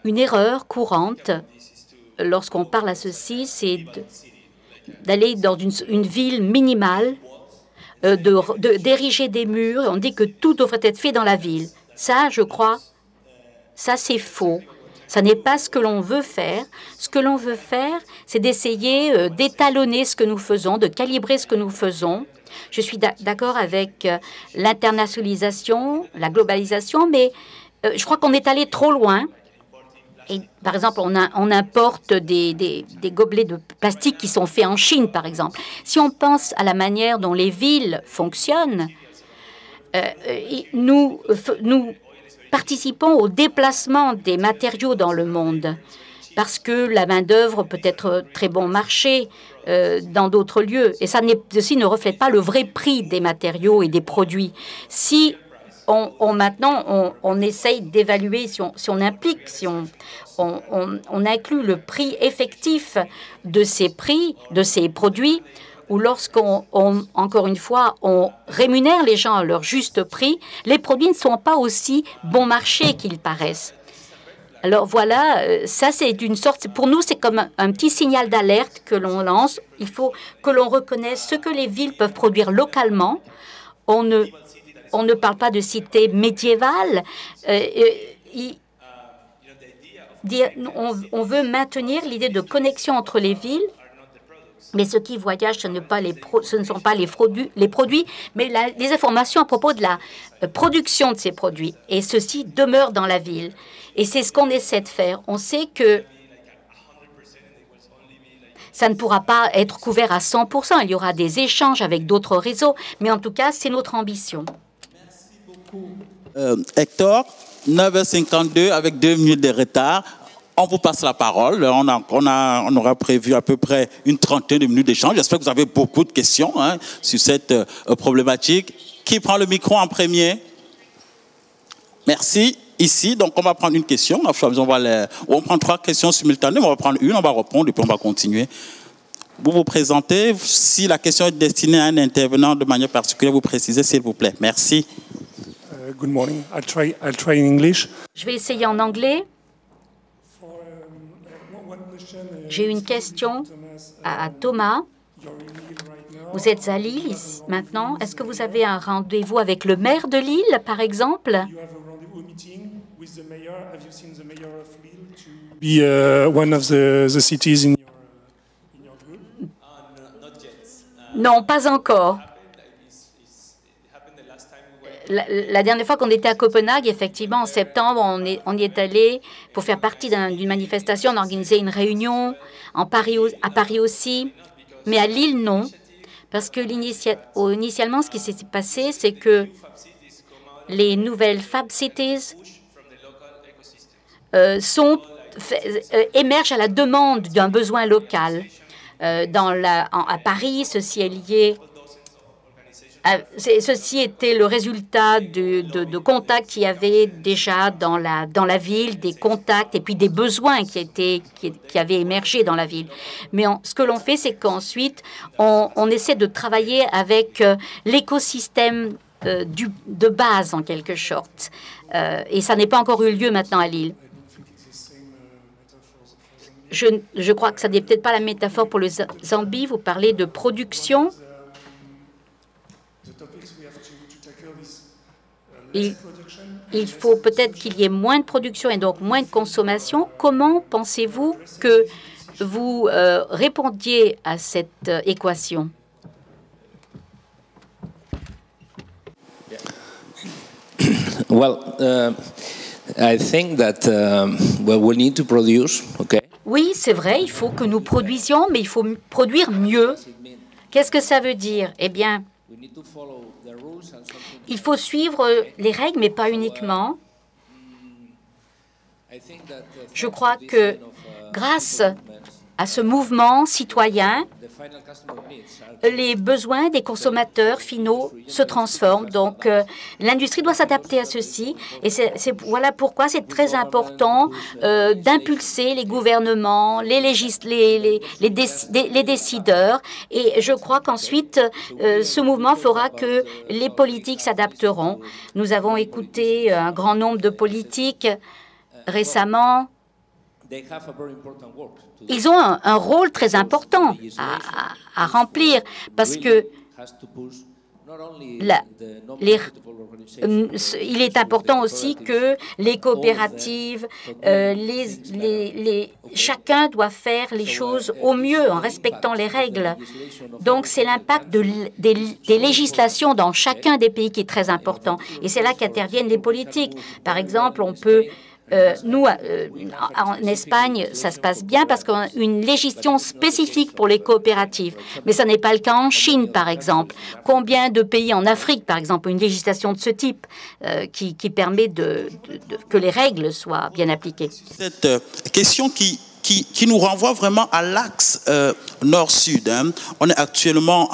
Une erreur courante lorsqu'on parle à ceci, c'est d'aller dans une ville minimale, d'ériger des murs, et on dit que tout devrait être fait dans la ville. Ça, je crois, ça c'est faux. Ça n'est pas ce que l'on veut faire. Ce que l'on veut faire, c'est d'essayer d'étalonner ce que nous faisons, de calibrer ce que nous faisons. Je suis d'accord avec l'internationalisation, la globalisation, mais je crois qu'on est allé trop loin. Et, par exemple, on importe des gobelets de plastique qui sont faits en Chine, par exemple. Si on pense à la manière dont les villes fonctionnent, nous participons au déplacement des matériaux dans le monde parce que la main-d'œuvre peut être très bon marché dans d'autres lieux. Et ceci ne reflète pas le vrai prix des matériaux et des produits. Si maintenant, on essaye d'évaluer, si on implique, si on inclut le prix effectif de ces produits, ou lorsqu'on, encore une fois, on rémunère les gens à leur juste prix, les produits ne sont pas aussi bon marché qu'ils paraissent. Alors voilà, ça c'est d'une sorte, pour nous c'est comme un petit signal d'alerte que l'on lance. Il faut que l'on reconnaisse ce que les villes peuvent produire localement. On ne parle pas de cité médiévale. On veut maintenir l'idée de connexion entre les villes, mais ce qui voyage, ce ne sont pas les produits, mais les informations à propos de la production de ces produits. Et ceci demeure dans la ville. Et c'est ce qu'on essaie de faire. On sait que ça ne pourra pas être couvert à 100%. Il y aura des échanges avec d'autres réseaux, mais en tout cas, c'est notre ambition. Hector, 9h52 avec 2 minutes de retard. On vous passe la parole. On aura prévu à peu près une trentaine de minutes d'échange. J'espère que vous avez beaucoup de questions sur cette problématique. Qui prend le micro en premier? Merci. Ici, donc on va prendre une question. On prend 3 questions simultanées. On va prendre une, on va répondre et puis on va continuer. Vous vous présentez. Si la question est destinée à un intervenant de manière particulière, vous précisez, s'il vous plaît. Merci. Good morning. I'll try in English. Je vais essayer en anglais. J'ai une question à Thomas. Vous êtes à Lille maintenant. Est-ce que vous avez un rendez-vous avec le maire de Lille, par exemple? Non, pas encore. La dernière fois qu'on était à Copenhague, effectivement, en septembre, on y est allé pour faire partie d'une manifestation. On a organisé une réunion à Paris aussi, mais à Lille, non. Parce que initialement, ce qui s'est passé, c'est que les nouvelles Fab Cities émergent à la demande d'un besoin local. À Paris, ceci est lié. Ceci était le résultat de contacts qu'il y avait déjà dans la ville, des contacts et puis des besoins qui avaient émergé dans la ville. Mais ce que l'on fait, c'est qu'ensuite, on essaie de travailler avec l'écosystème de base, en quelque sorte. Et ça n'est pas encore eu lieu maintenant à Lille. Je crois que ça n'est peut-être pas la métaphore pour le Zambie. Vous parlez de production. Il faut peut-être qu'il y ait moins de production et donc moins de consommation. Comment pensez-vous que vous répondiez à cette équation? Well, I think that we need to produce, okay? Oui, c'est vrai, il faut que nous produisions, mais il faut produire mieux. Qu'est-ce que ça veut dire? Eh bien, il faut suivre les règles, mais pas uniquement. Je crois que grâce à ce mouvement citoyen, les besoins des consommateurs finaux se transforment. Donc, l'industrie doit s'adapter à ceci. Et voilà pourquoi c'est très important d'impulser les gouvernements, les décideurs. Et je crois qu'ensuite, ce mouvement fera que les politiques s'adapteront. Nous avons écouté un grand nombre de politiques récemment, ils ont un rôle très important à remplir parce que il est important aussi que les coopératives, chacun doit faire les choses au mieux en respectant les règles. Donc, c'est l'impact des législations dans chacun des pays qui est très important. Et c'est là qu'interviennent les politiques. Par exemple, on peut... nous, en Espagne, ça se passe bien parce qu'on a une législation spécifique pour les coopératives. Mais ce n'est pas le cas en Chine, par exemple. Combien de pays en Afrique, par exemple, ont une législation de ce type qui permet que les règles soient bien appliquées? Cette question qui nous renvoie vraiment à l'axe nord-sud. Hein. On est actuellement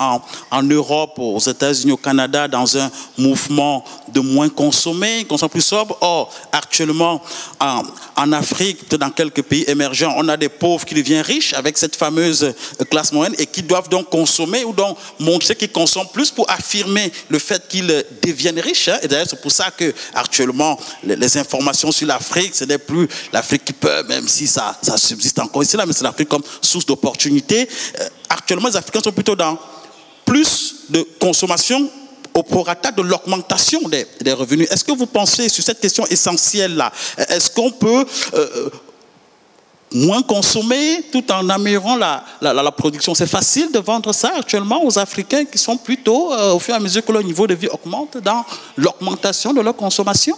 en Europe, aux États-Unis, au Canada, dans un mouvement de moins consommer, consommer plus sobre. Or, actuellement, en Afrique, dans quelques pays émergents, on a des pauvres qui deviennent riches avec cette fameuse classe moyenne et qui doivent donc consommer ou donc montrer qu'ils consomment plus pour affirmer le fait qu'ils deviennent riches. Hein. Et d'ailleurs, c'est pour ça que actuellement, les informations sur l'Afrique, ce n'est plus l'Afrique qui peut, même si ça subsiste encore ici, là, mais c'est l'Afrique comme source d'opportunités. Actuellement, les Africains sont plutôt dans plus de consommation au prorata de l'augmentation des revenus. Est-ce que vous pensez sur cette question essentielle-là, est-ce qu'on peut moins consommer tout en améliorant la production? C'est facile de vendre ça actuellement aux Africains qui sont plutôt, au fur et à mesure que leur niveau de vie augmente, dans l'augmentation de leur consommation?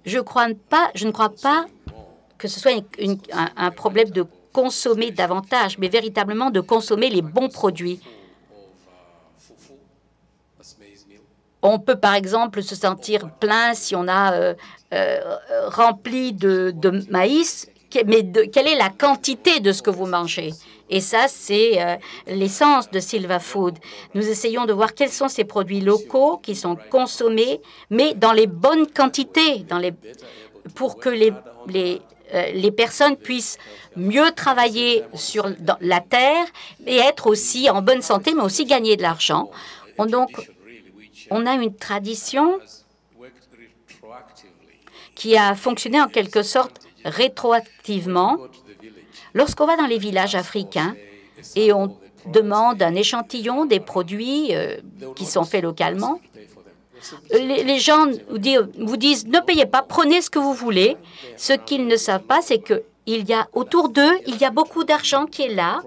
Je ne crois pas que ce soit un problème de consommer davantage, mais véritablement de consommer les bons produits. On peut, par exemple, se sentir plein si on a rempli de maïs, mais quelle est la quantité de ce que vous mangez? Et ça, c'est l'essence de Silva Food. Nous essayons de voir quels sont ces produits locaux qui sont consommés, mais dans les bonnes quantités, pour que les personnes puissent mieux travailler sur la terre et être aussi en bonne santé, mais aussi gagner de l'argent. Donc, on a une tradition qui a fonctionné en quelque sorte rétroactivement. Lorsqu'on va dans les villages africains et on demande un échantillon des produits qui sont faits localement, les gens vous disent « ne payez pas, prenez ce que vous voulez ». Ce qu'ils ne savent pas, c'est qu'il y a autour d'eux, il y a beaucoup d'argent qui est là.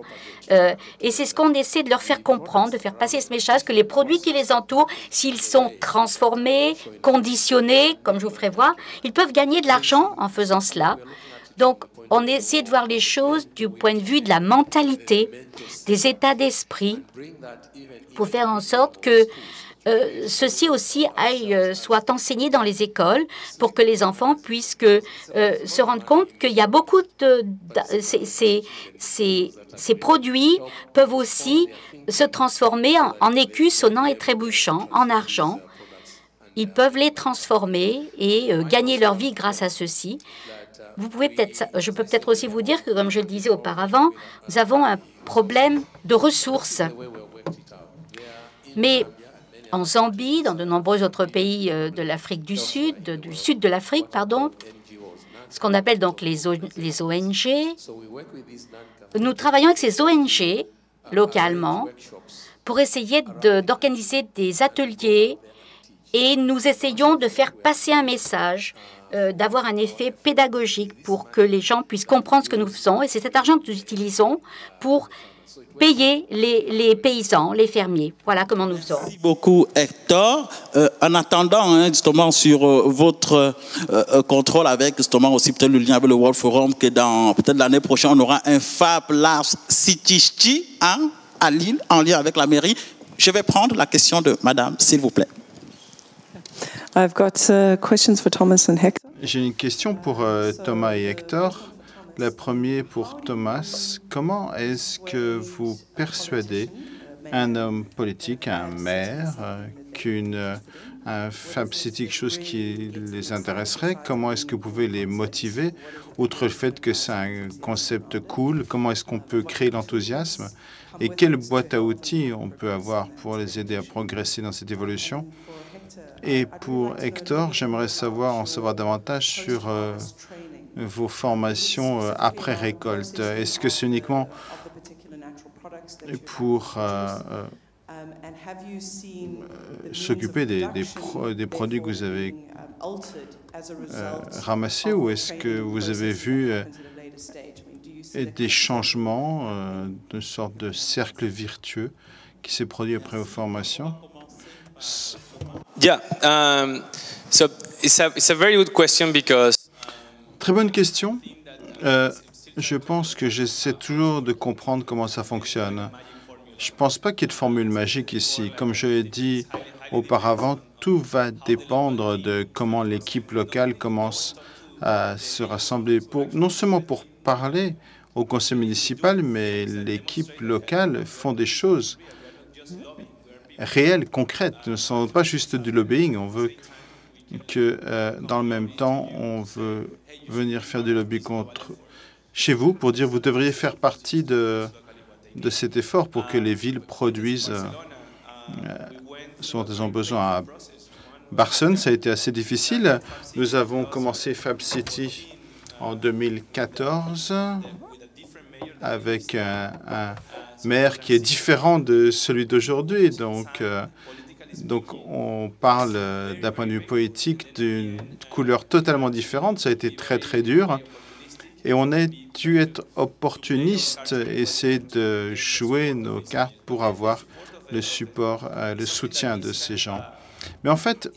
Et c'est ce qu'on essaie de leur faire comprendre, de faire passer ce message, que les produits qui les entourent, s'ils sont transformés, conditionnés, comme je vous ferai voir, ils peuvent gagner de l'argent en faisant cela. Donc, on essaie de voir les choses du point de vue de la mentalité, des états d'esprit, pour faire en sorte que ceci aussi soit enseigné dans les écoles pour que les enfants puissent se rendre compte qu'il y a beaucoup de... Ces produits peuvent aussi se transformer en écus sonnants et trébuchants, en argent. Ils peuvent les transformer et gagner leur vie grâce à ceci. Je peux peut-être aussi vous dire que, comme je le disais auparavant, nous avons un problème de ressources. Mais en Zambie, dans de nombreux autres pays de l'Afrique du sud de l'Afrique, pardon, ce qu'on appelle donc les ONG, nous travaillons avec ces ONG localement pour essayer d'organiser des ateliers et nous essayons de faire passer un message, d'avoir un effet pédagogique pour que les gens puissent comprendre ce que nous faisons. Et c'est cet argent que nous utilisons pour payer les paysans, les fermiers. Voilà comment nous faisons. Merci beaucoup, Hector. En attendant, justement, sur votre contrôle avec, justement, aussi peut-être le lien avec le World Forum, que dans peut-être l'année prochaine, on aura un Fab Labs City à Lille, en lien avec la mairie. Je vais prendre la question de Madame, s'il vous plaît. I've got questions for Thomas and Hector. J'ai une question pour Thomas et Hector. La première pour Thomas. Comment est-ce que vous persuadez un homme politique, un maire, un Fab City, quelque chose qui les intéresserait? Comment est-ce que vous pouvez les motiver, outre le fait que c'est un concept cool? Comment est-ce qu'on peut créer l'enthousiasme? Et quelle boîte à outils on peut avoir pour les aider à progresser dans cette évolution? Et pour Hector, j'aimerais en savoir davantage sur vos formations après récolte. Est-ce que c'est uniquement pour s'occuper des produits que vous avez ramassés, ou est-ce que vous avez vu des changements, de sorte de cercle virtueux qui s'est produit après vos formations? Yeah, so it's a very good question because. Très bonne question. Je pense que j'essaie toujours de comprendre comment ça fonctionne. Je ne pense pas qu'il y ait de formule magique ici. Comme je l'ai dit auparavant, tout va dépendre de comment l'équipe locale commence à se rassembler, non seulement pour parler au conseil municipal, mais l'équipe locale font des choses réelles, concrètes. Ce ne sont pas juste du lobbying. On veut que, dans le même temps, on veut venir faire du lobby chez vous pour dire vous devriez faire partie de cet effort pour que les villes produisent ce dont elles ont besoin. À Barcelone, ça a été assez difficile. Nous avons commencé Fab City en 2014 avec un maire qui est différent de celui d'aujourd'hui. Donc, on parle d'un point de vue politique d'une couleur totalement différente. Ça a été très, très dur. Et on a dû être opportuniste, essayer de jouer nos cartes pour avoir le support, le soutien de ces gens. Mais en fait,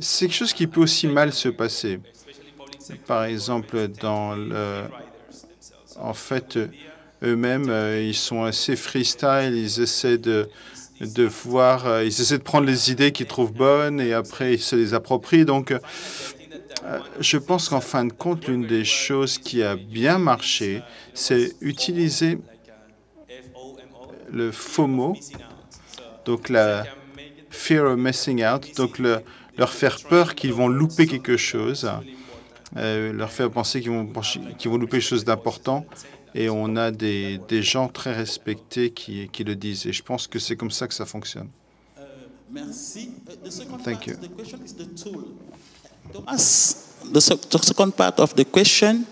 c'est quelque chose qui peut aussi mal se passer. Par exemple, en fait, eux-mêmes, ils sont assez freestyle, ils essaient de prendre les idées qu'ils trouvent bonnes et après ils se les approprient. Donc, je pense qu'en fin de compte, l'une des choses qui a bien marché, c'est utiliser le FOMO, donc la Fear of Missing Out, donc leur faire peur qu'ils vont louper quelque chose, leur faire penser qu'ils vont louper quelque chose d'important. Et on a des gens très respectés qui le disent. Et je pense que c'est comme ça que ça fonctionne. Merci. Thank you. Thomas, the second part of the question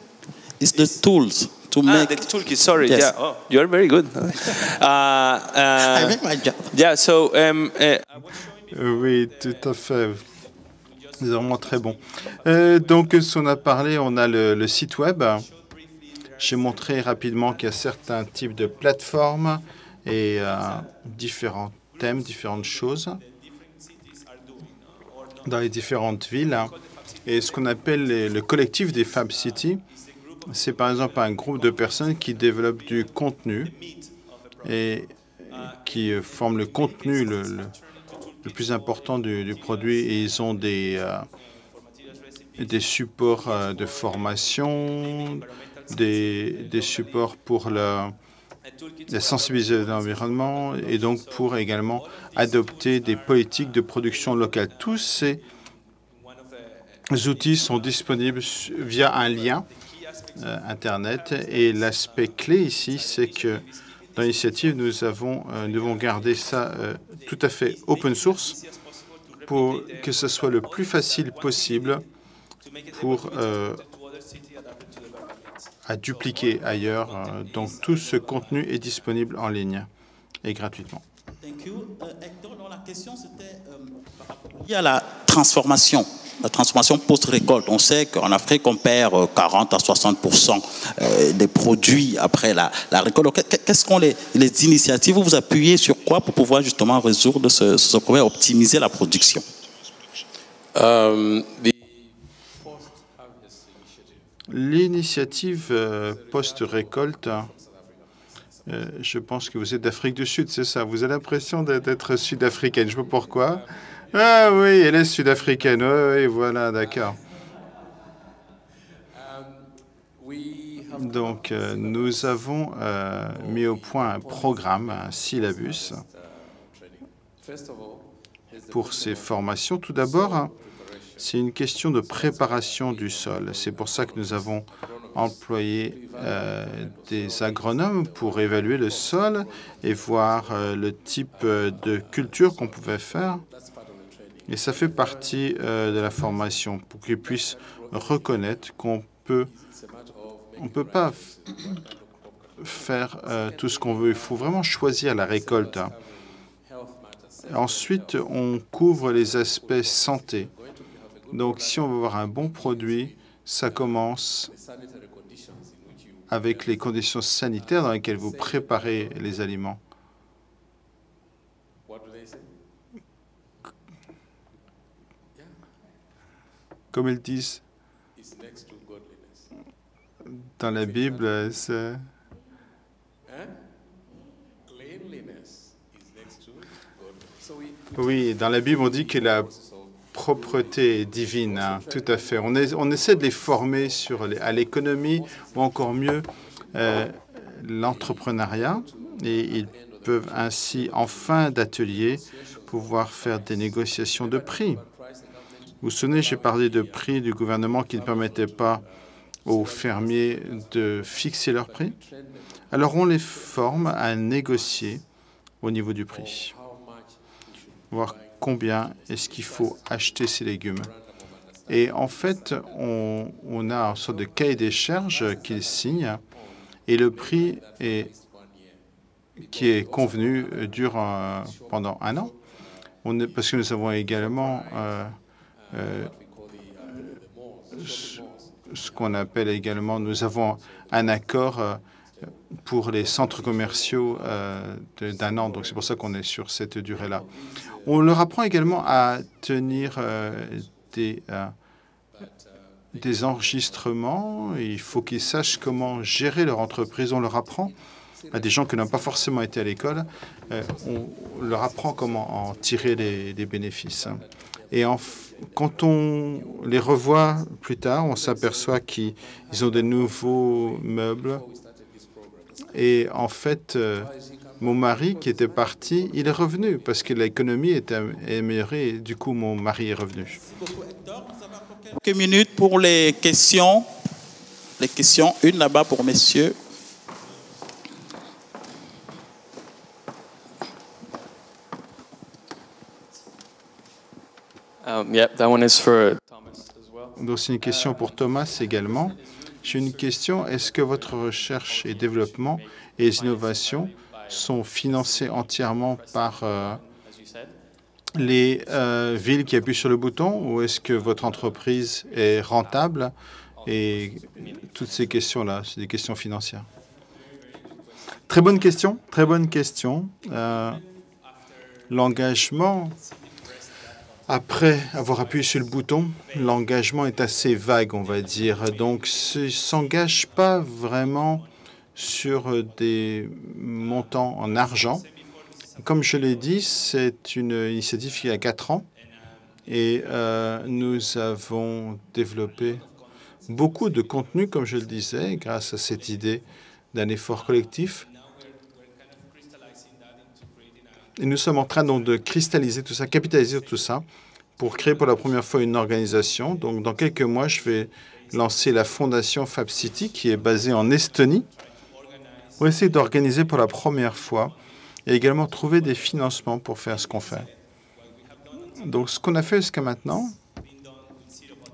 is the tools to make. The toolkit. Sorry. Yes. Yeah. Oh, you are very good. I make my job. Yeah. So. Oui, tout à fait. C'est vraiment très bon. Donc, on a parlé, on a le site web. J'ai montré rapidement qu'il y a certains types de plateformes et différents thèmes, différentes choses dans les différentes villes. Et ce qu'on appelle le collectif des Fab City, c'est par exemple un groupe de personnes qui développent du contenu et qui forment le contenu le plus important du produit. Et ils ont des supports de formation, des supports pour la sensibilisation de l'environnement et donc pour également adopter des politiques de production locale. Tous ces outils sont disponibles via un lien Internet et l'aspect clé ici, c'est que dans l'initiative, nous devons garder ça tout à fait open source pour que ce soit le plus facile possible pour à dupliquer ailleurs. Donc, tout ce contenu est disponible en ligne et gratuitement. Thank you. Hector, la question, c'était liée à la transformation post-récolte. On sait qu'en Afrique, on perd 40 à 60% des produits après la récolte. Quelles sont les initiatives? Vous vous appuyez sur quoi pour pouvoir justement résoudre ce problème, optimiser la production? L'initiative post-récolte, je pense que vous êtes d'Afrique du Sud, c'est ça? Vous avez l'impression d'être sud-africaine, je ne sais pas pourquoi. Ah oui, elle est sud-africaine, oui, voilà, d'accord. Donc, nous avons mis au point un programme, un syllabus, pour ces formations. Tout d'abord, c'est une question de préparation du sol. C'est pour ça que nous avons employé des agronomes pour évaluer le sol et voir le type de culture qu'on pouvait faire. Et ça fait partie de la formation pour qu'ils puissent reconnaître qu'on peut pas faire tout ce qu'on veut. Il faut vraiment choisir la récolte. Ensuite, on couvre les aspects santé. Donc, si on veut avoir un bon produit, ça commence avec les conditions sanitaires dans lesquelles vous préparez les aliments. Comme ils disent dans la Bible, c'est... Oui, dans la Bible, on dit que la propreté est divine, hein, tout à fait. On essaie de les former à l'économie ou encore mieux l'entrepreneuriat, et ils peuvent ainsi, en fin d'atelier, pouvoir faire des négociations de prix. Vous vous souvenez, j'ai parlé de prix du gouvernement qui ne permettait pas aux fermiers de fixer leur prix. Alors, on les forme à négocier au niveau du prix, voir combien est-ce qu'il faut acheter ces légumes. Et en fait, on a une sorte de cahier des charges qu'ils signent et le prix qui est convenu dure pendant 1 an. Parce que nous avons également ce qu'on appelle également, nous avons un accord pour les centres commerciaux d'1 an. Donc, c'est pour ça qu'on est sur cette durée-là. On leur apprend également à tenir des enregistrements. Il faut qu'ils sachent comment gérer leur entreprise. On leur apprend à des gens qui n'ont pas forcément été à l'école. On leur apprend comment en tirer les bénéfices. Et quand on les revoit plus tard, on s'aperçoit qu'ils ont de nouveaux meubles. Et en fait, mon mari qui était parti, il est revenu parce que l'économie était améliorée et du coup, mon mari est revenu. Quelques minutes pour les questions. Les questions, une là-bas pour messieurs. Yeah, that one is for Thomas as well. Donc, c'est une question pour Thomas également. J'ai une question. Est-ce que votre recherche et développement et les innovations sont financés entièrement par les villes qui appuient sur le bouton ou est-ce que votre entreprise est rentable? Et toutes ces questions-là, c'est des questions financières. Très bonne question, très bonne question. L'engagement, après avoir appuyé sur le bouton, l'engagement est assez vague, on va dire. Donc, il ne s'engage pas vraiment sur des montants en argent. Comme je l'ai dit, c'est une initiative qui a 4 ans et nous avons développé beaucoup de contenu, comme je le disais, grâce à cette idée d'un effort collectif. Et nous sommes en train donc de cristalliser tout ça, capitaliser tout ça pour créer pour la première fois une organisation. Donc, dans quelques mois, je vais lancer la fondation FabCity qui est basée en Estonie pour essayer d'organiser pour la première fois et également trouver des financements pour faire ce qu'on fait. Donc, ce qu'on a fait jusqu'à maintenant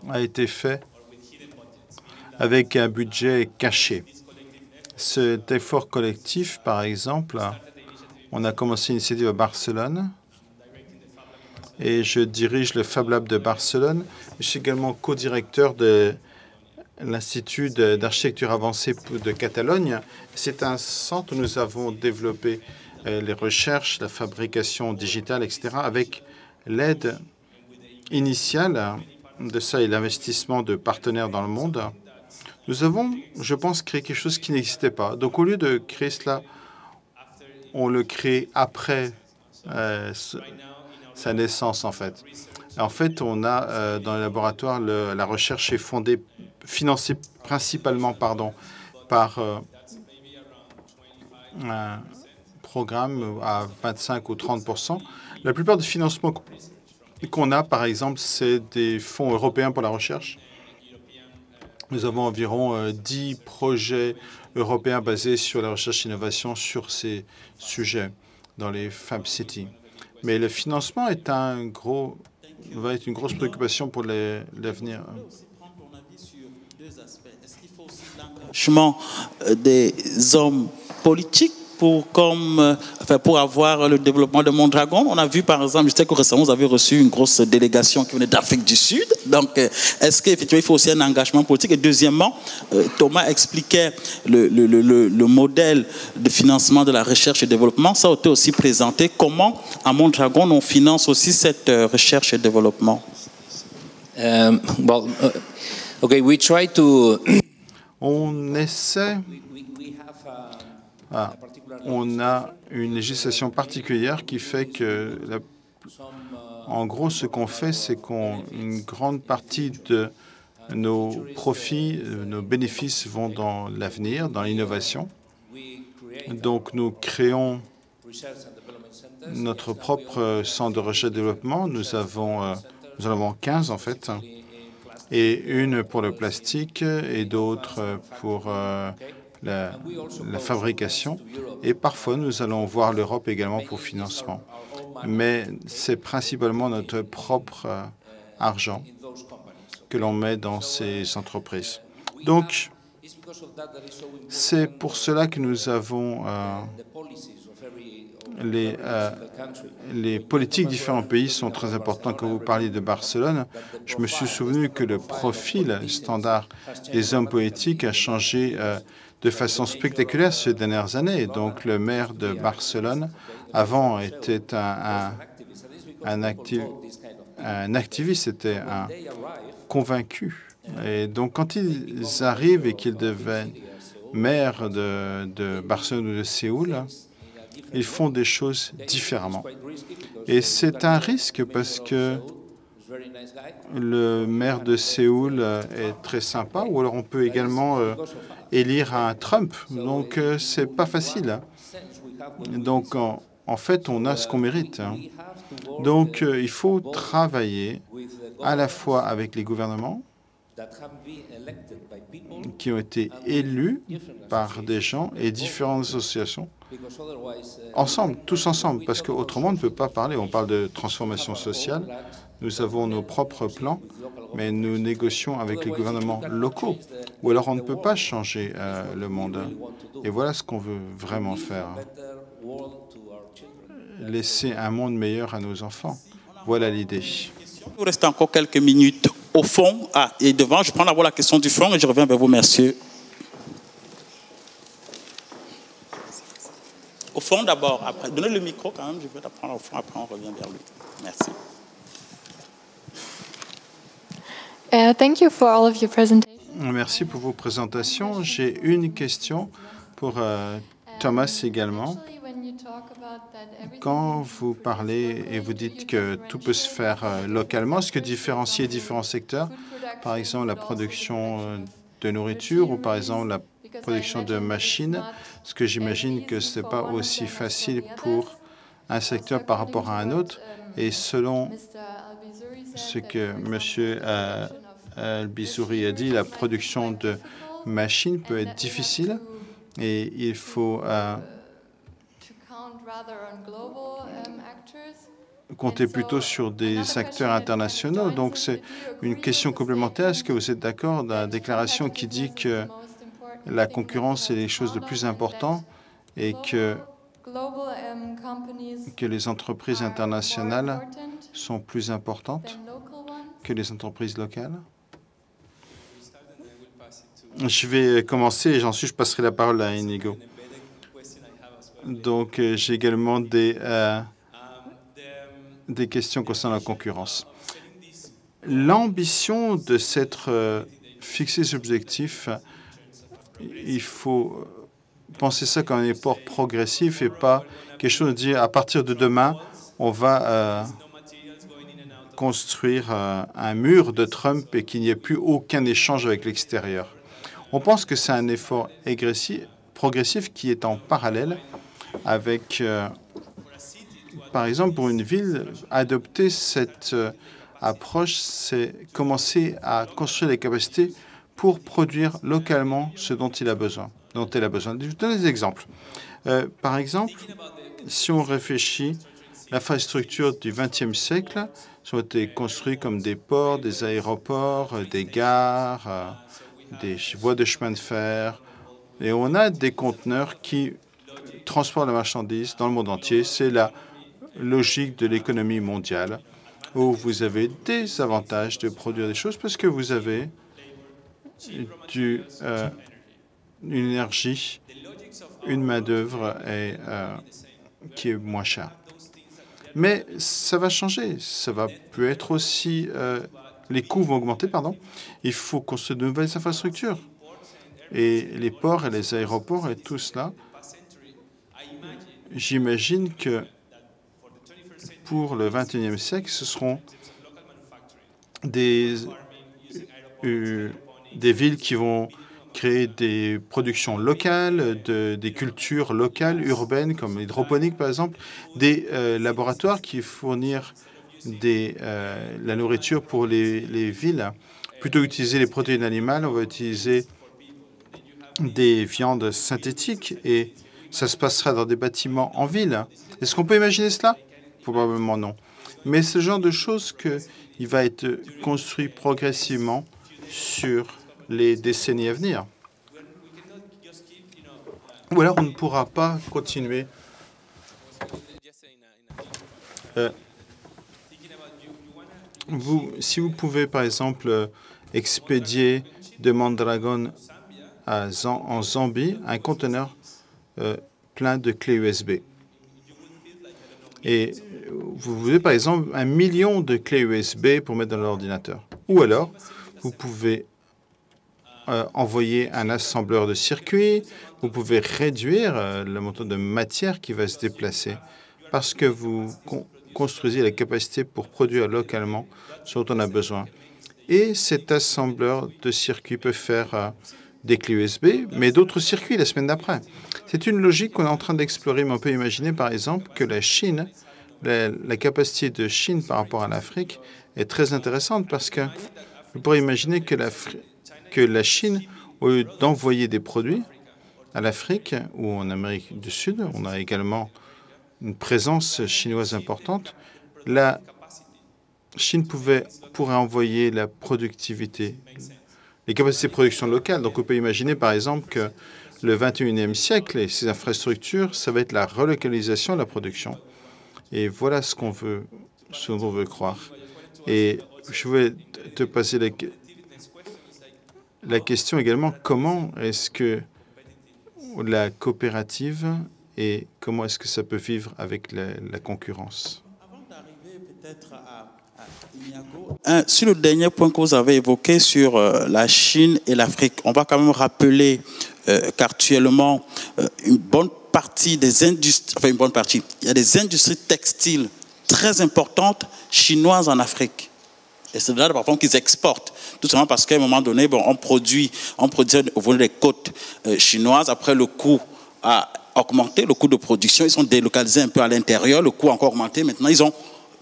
a été fait avec un budget caché. Cet effort collectif, par exemple, on a commencé une initiative à Barcelone et je dirige le Fab Lab de Barcelone. Je suis également co-directeur de l'Institut d'architecture avancée de Catalogne. C'est un centre où nous avons développé les recherches, la fabrication digitale, etc., avec l'aide initiale de ça et l'investissement de partenaires dans le monde. Nous avons, je pense, créé quelque chose qui n'existait pas. Donc, au lieu de créer cela, on le crée après sa naissance, en fait. En fait, on a dans le laboratoire, la recherche est financée principalement par programmes à 25 ou 30%. La plupart des financements qu'on a, par exemple, c'est des fonds européens pour la recherche. Nous avons environ 10 projets européens basés sur la recherche et l'innovation sur ces sujets dans les Fab Cities. Mais le financement est va être une grosse préoccupation pour l'avenir. Des hommes politiques pour avoir le développement de Mondragon. On a vu, par exemple, je sais que récemment, vous avez reçu une grosse délégation qui venait d'Afrique du Sud. Donc, est-ce qu'effectivement, il faut aussi un engagement politique? Et deuxièmement, Thomas expliquait le modèle de financement de la recherche et développement. Ça a été aussi présenté. Comment, à Mondragon, on finance aussi cette recherche et développement? Okay, we try to... On essaie... on a une législation particulière qui fait que, en gros, ce qu'on fait, c'est qu'une grande partie de nos profits, nos bénéfices vont dans l'avenir, dans l'innovation. Donc, nous créons notre propre centre de recherche et développement. Nous en avons 15, en fait, et une pour le plastique et d'autres pour la fabrication. Et parfois, nous allons voir l'Europe également pour financement. Mais c'est principalement notre propre argent que l'on met dans ces entreprises. Donc, c'est pour cela que nous avons les politiques des différents pays sont très importantes. Quand vous parliez de Barcelone, je me suis souvenu que le profil standard des hommes politiques a changé de façon spectaculaire ces dernières années. Donc, le maire de Barcelone, avant, était un activiste, était un convaincu. Et donc, quand ils arrivent et qu'ils deviennent maire de Barcelone ou de Séoul, ils font des choses différemment. Et c'est un risque parce que le maire de Séoul est très sympa, ou alors on peut également élire un Trump. Donc, c'est pas facile. Donc, en fait, on a ce qu'on mérite. Donc, il faut travailler à la fois avec les gouvernements qui ont été élus par des gens et différentes associations, ensemble, tous ensemble, parce qu'autrement, on ne peut pas parler. On parle de transformation sociale. Nous avons nos propres plans, mais nous négocions avec les gouvernements locaux. Ou alors, on ne peut pas changer le monde. Et voilà ce qu'on veut vraiment faire. Laisser un monde meilleur à nos enfants. Voilà l'idée. Il nous reste encore quelques minutes. Au fond, et devant, je prends d'abord la question du fond et je reviens vers vous, messieurs. Au fond d'abord, après. Donnez le micro quand même, je vais l'apprendre au fond, après on revient vers lui. Merci. Thank you for all of your presentations. Merci pour vos présentations. J'ai une question pour Thomas également. Quand vous parlez et vous dites que tout peut se faire localement, est-ce que différencier différents secteurs, par exemple la production de nourriture ou par exemple la production de machines, parce que j'imagine que ce n'est pas aussi facile pour un secteur par rapport à un autre, et selon ce que M. Al-Bizouri a dit, la production de machines peut être difficile et il faut compter plutôt sur des acteurs internationaux. Donc, c'est une question complémentaire. Est-ce que vous êtes d'accord dans la déclaration qui dit que la concurrence est les choses de plus importantes et que les entreprises internationales sont plus importantes que les entreprises locales? Je vais commencer et je passerai la parole à Inigo. Donc, j'ai également des questions concernant la concurrence. L'ambition de s'être fixé cet objectif, il faut penser ça comme un effort progressif et pas quelque chose de dire à partir de demain, on va construire un mur de Trump et qu'il n'y ait plus aucun échange avec l'extérieur. On pense que c'est un effort progressif qui est en parallèle avec, par exemple, pour une ville, adopter cette approche, c'est commencer à construire les capacités pour produire localement ce dont il a besoin, dont elle a besoin. Je vous donne des exemples. Par exemple, si on réfléchit, l'infrastructure du XXe siècle ont été construites comme des ports, des aéroports, des gares, des voies de chemin de fer. Et on a des conteneurs qui transportent la marchandise dans le monde entier. C'est la logique de l'économie mondiale où vous avez des avantages de produire des choses parce que vous avez une énergie, une main-d'œuvre qui est moins chère. Mais ça va changer. Ça va peut être aussi... les coûts vont augmenter, pardon. Il faut construire de nouvelles infrastructures. Et les ports et les aéroports et tout cela, j'imagine que pour le XXIe siècle, ce seront des villes qui vont créer des productions locales, des cultures locales, urbaines, comme l'hydroponique par exemple, des laboratoires qui fournissent la nourriture pour les villes. Plutôt qu'utiliser les protéines animales, on va utiliser des viandes synthétiques et ça se passera dans des bâtiments en ville. Est-ce qu'on peut imaginer cela? Probablement non. Mais ce genre de choses il va être construit progressivement sur les décennies à venir. Ou alors on ne pourra pas continuer. Si vous pouvez, par exemple, expédier de Mondragon en Zambie un conteneur plein de clés USB. Et vous voulez, par exemple, 1 million de clés USB pour mettre dans l'ordinateur. Ou alors, vous pouvez envoyer un assembleur de circuits, vous pouvez réduire le montant de matière qui va se déplacer parce que vous construisez la capacité pour produire localement ce dont on a besoin. Et cet assembleur de circuits peut faire des clés USB, mais d'autres circuits la semaine d'après. C'est une logique qu'on est en train d'explorer, mais on peut imaginer, par exemple, que la Chine, la capacité de Chine par rapport à l'Afrique est très intéressante parce que vous pourrez imaginer que la Chine, au lieu d'envoyer des produits à l'Afrique ou en Amérique du Sud, on a également une présence chinoise importante, la Chine pourrait envoyer la productivité, les capacités de production locales. Donc, on peut imaginer, par exemple, que le 21e siècle et ces infrastructures, ça va être la relocalisation de la production. Et voilà ce qu'on veut croire. Et je voulais te passer la question également, comment est-ce que la coopérative et comment est-ce que ça peut vivre avec la concurrence? Sur le dernier point que vous avez évoqué sur la Chine et l'Afrique, on va quand même rappeler qu'actuellement, une bonne partie des industries, enfin une bonne partie, il y a des industries textiles très importantes chinoises en Afrique. Et c'est là, par contre, qu'ils exportent. Tout simplement parce qu'à un moment donné, on produisait au niveau des côtes chinoises. Après, le coût a augmenté, le coût de production. Ils sont délocalisés un peu à l'intérieur. Le coût a encore augmenté. Maintenant, ils ont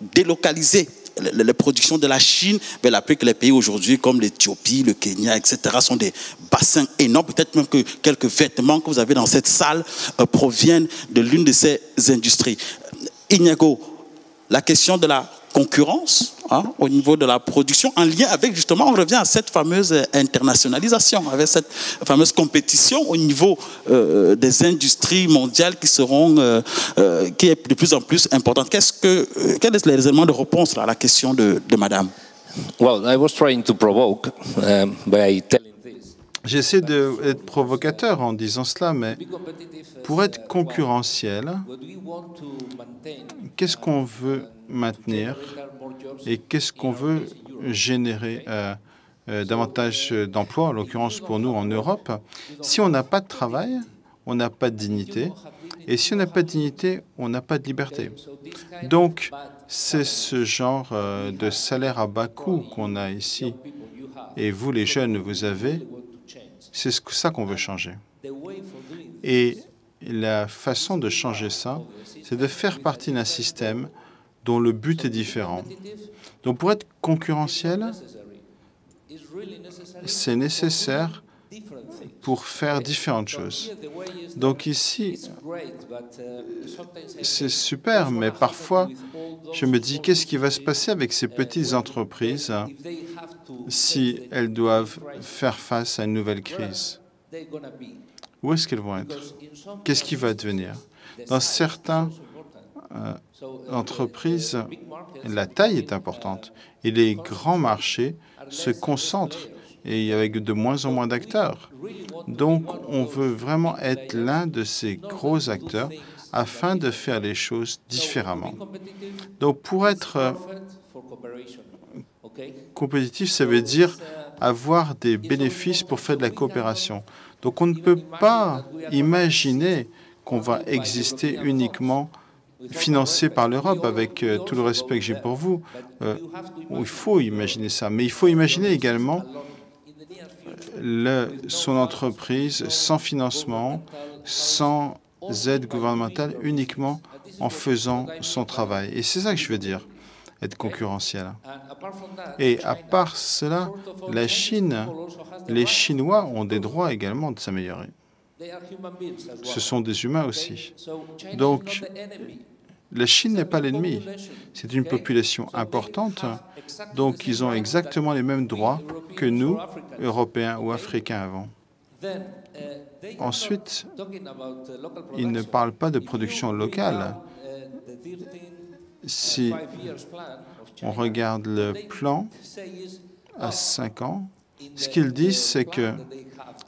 délocalisé les productions de la Chine vers l'Afrique. Les pays aujourd'hui, comme l'Éthiopie, le Kenya, etc., sont des bassins énormes. Peut-être même que quelques vêtements que vous avez dans cette salle proviennent de l'une de ces industries. Iñigo, la question de la concurrence au niveau de la production, en lien avec, justement, on revient à cette fameuse internationalisation, avec cette fameuse compétition au niveau des industries mondiales qui est de plus en plus importante. Quels sont les éléments de réponse à la question de Madame? Well, I was trying to provoke by telling this. J'essaie d'être provocateur en disant cela, mais pour être concurrentiel, qu'est-ce qu'on veut maintenir et qu'est-ce qu'on veut générer davantage d'emplois, en l'occurrence pour nous en Europe? Si on n'a pas de travail, on n'a pas de dignité. Et si on n'a pas de dignité, on n'a pas de liberté. Donc, c'est ce genre de salaire à bas coût qu'on a ici. Et vous, les jeunes, vous avez. C'est ça qu'on veut changer. Et la façon de changer ça, c'est de faire partie d'un système dont le but est différent. Donc pour être concurrentiel, c'est nécessaire pour faire différentes choses. Donc ici, c'est super, mais parfois, je me dis, qu'est-ce qui va se passer avec ces petites entreprises si elles doivent faire face à une nouvelle crise? Où est-ce qu'elles vont être? Qu'est-ce qui va advenir? Dans certaines entreprises, la taille est importante et les grands marchés se concentrent et avec de moins en moins d'acteurs. Donc, on veut vraiment être l'un de ces gros acteurs afin de faire les choses différemment. Donc, pour être compétitif, ça veut dire avoir des bénéfices pour faire de la coopération. Donc, on ne peut pas imaginer qu'on va exister uniquement financé par l'Europe, avec tout le respect que j'ai pour vous. Il faut imaginer ça, mais il faut imaginer également son entreprise sans financement, sans aide gouvernementale, uniquement en faisant son travail. Et c'est ça que je veux dire, être concurrentiel. Et à part cela, la Chine, les Chinois ont des droits également de s'améliorer. Ce sont des humains aussi. Donc, la Chine n'est pas l'ennemi. C'est une population importante, donc ils ont exactement les mêmes droits que nous, Européens ou Africains, avons. Ensuite, ils ne parlent pas de production locale. Si on regarde le plan à 5 ans, ce qu'ils disent, c'est que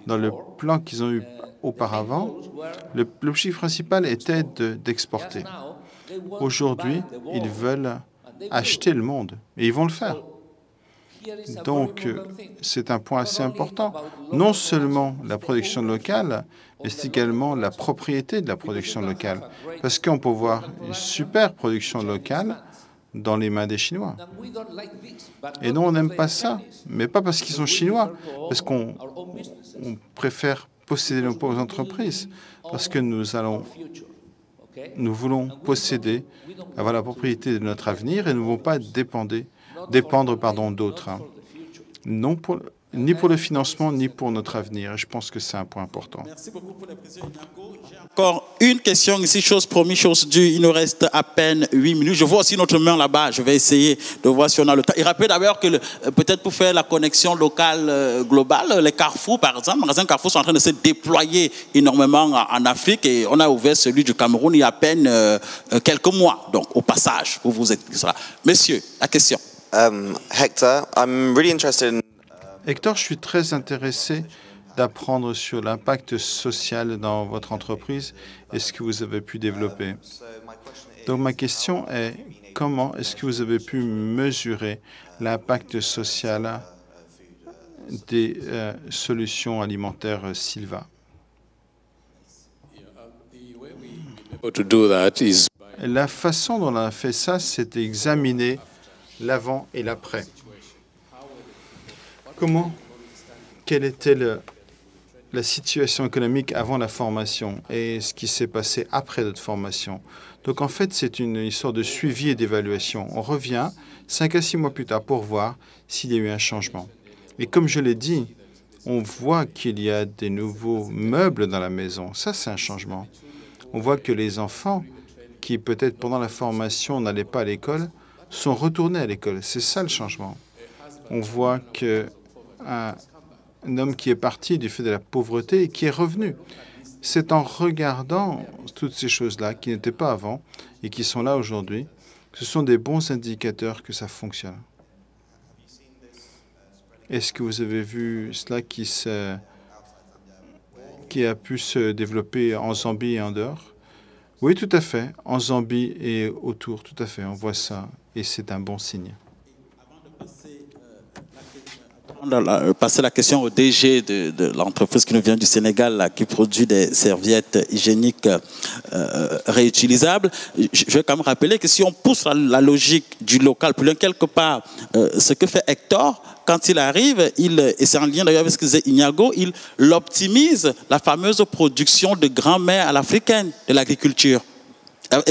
dans le plan qu'ils ont eu auparavant, l'objectif principal était d'exporter. Aujourd'hui, ils veulent acheter le monde, et ils vont le faire. Donc, c'est un point assez important. Non seulement la production locale, mais c'est également la propriété de la production locale. Parce qu'on peut voir une super production locale dans les mains des Chinois. Et non, on n'aime pas ça, mais pas parce qu'ils sont chinois, parce qu'on préfère posséder nos pauvres entreprises, parce que nous voulons posséder, avoir la propriété de notre avenir et nous ne voulons pas dépendre d'autres. Ni pour le financement, ni pour notre avenir. Et je pense que c'est un point important. Merci beaucoup pour les précisions. Encore une question ici, chose promise, chose due. Il nous reste à peine 8 minutes. Je vois aussi notre main là-bas. Je vais essayer de voir si on a le temps. Et rappelez d'ailleurs que peut-être pour faire la connexion locale globale, les Carrefour, par exemple, les magasins Carrefour sont en train de se déployer énormément en Afrique. Et on a ouvert celui du Cameroun il y a à peine quelques mois. Donc, au passage, pour vous expliquer cela. Messieurs, la question. Hector, I'm really interested in... Hector, je suis très intéressé d'apprendre sur l'impact social dans votre entreprise et ce que vous avez pu développer. Donc ma question est, comment est-ce que vous avez pu mesurer l'impact social des solutions alimentaires Silva? La façon dont on a fait ça, c'est d'examiner l'avant et l'après. Quelle était la situation économique avant la formation et ce qui s'est passé après notre formation. Donc en fait, c'est une histoire de suivi et d'évaluation. On revient 5 à 6 mois plus tard pour voir s'il y a eu un changement. Et comme je l'ai dit, on voit qu'il y a des nouveaux meubles dans la maison. Ça, c'est un changement. On voit que les enfants qui, peut-être pendant la formation, n'allaient pas à l'école, sont retournés à l'école. C'est ça le changement. On voit qu'un homme qui est parti du fait de la pauvreté et qui est revenu. C'est en regardant toutes ces choses-là qui n'étaient pas avant et qui sont là aujourd'hui, ce sont des bons indicateurs que ça fonctionne. Est-ce que vous avez vu cela qui a pu se développer en Zambie et en dehors? Oui, tout à fait. En Zambie et autour, tout à fait. On voit ça et c'est un bon signe. Passer la question au DG de l'entreprise qui nous vient du Sénégal, là, qui produit des serviettes hygiéniques réutilisables. Je vais quand même rappeler que si on pousse la logique du local plus loin, quelque part, ce que fait Hector, quand il arrive, et c'est en lien d'ailleurs avec ce que disait Ignago, il optimise la fameuse production de grand-mère à l'africaine de l'agriculture. Là,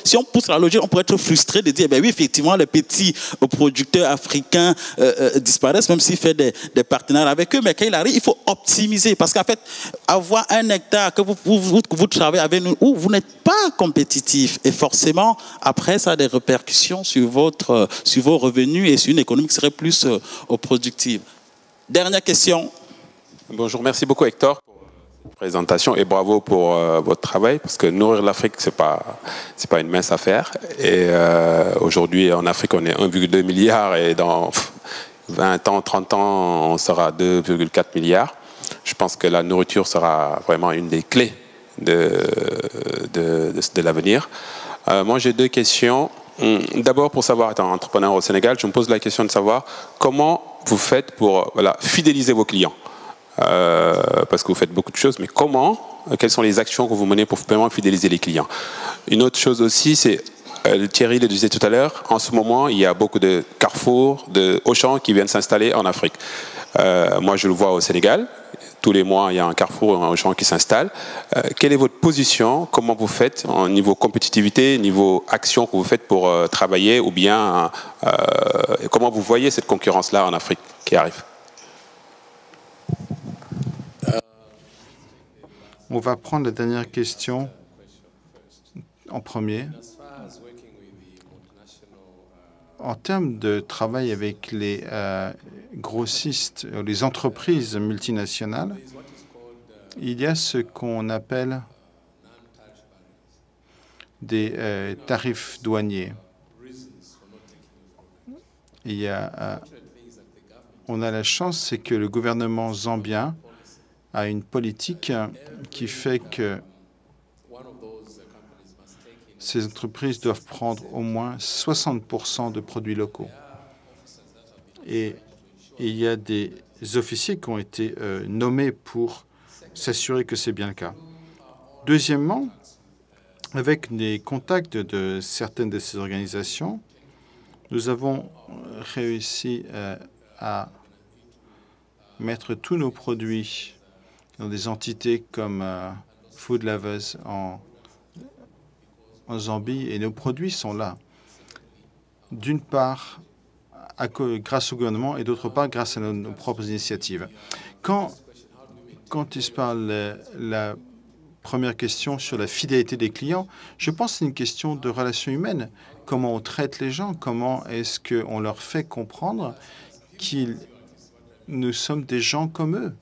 si on pousse la logique, on pourrait être frustré de dire, ben oui, effectivement, les petits producteurs africains disparaissent, même s'il fait des partenariats avec eux, mais quand il arrive, il faut optimiser. Parce qu'en fait, avoir un hectare que vous travaillez avec nous, où vous n'êtes pas compétitif, et forcément, après, ça a des répercussions sur vos revenus et sur une économie qui serait plus productive. Dernière question. Bonjour, merci beaucoup Hector. Présentation et bravo pour votre travail, parce que nourrir l'Afrique, c'est pas une mince affaire. Et aujourd'hui, en Afrique, on est 1,2 milliard et dans 20 ans, 30 ans, on sera 2,4 milliards. Je pense que la nourriture sera vraiment une des clés de l'avenir. Moi, j'ai deux questions. D'abord, pour savoir, étant entrepreneur au Sénégal, je me pose la question de savoir comment vous faites pour fidéliser vos clients. Parce que vous faites beaucoup de choses, mais quelles sont les actions que vous menez pour vraiment fidéliser les clients? Une autre chose aussi, c'est, Thierry le disait tout à l'heure, en ce moment, il y a beaucoup de Carrefour, de Auchan qui viennent s'installer en Afrique. Moi, je le vois au Sénégal. Tous les mois, il y a un Carrefour et un Auchan qui s'installe. Quelle est votre position? Comment vous faites au niveau compétitivité, niveau action que vous faites pour travailler, ou bien comment vous voyez cette concurrence-là en Afrique qui arrive? On va prendre la dernière question en premier. En termes de travail avec les grossistes, les entreprises multinationales, il y a ce qu'on appelle des tarifs douaniers. On a la chance, c'est que le gouvernement zambien a une politique qui fait que ces entreprises doivent prendre au moins 60% de produits locaux. Et il y a des officiers qui ont été nommés pour s'assurer que c'est bien le cas. Deuxièmement, avec les contacts de certaines de ces organisations, nous avons réussi à mettre tous nos produits dans des entités comme Food Lovers en Zambie, et nos produits sont là. D'une part, grâce au gouvernement, et d'autre part, grâce à nos propres initiatives. Quand il se parle la première question sur la fidélité des clients, je pense que c'est une question de relations humaines. Comment on traite les gens, comment est-ce qu'on leur fait comprendre que nous sommes des gens comme eux.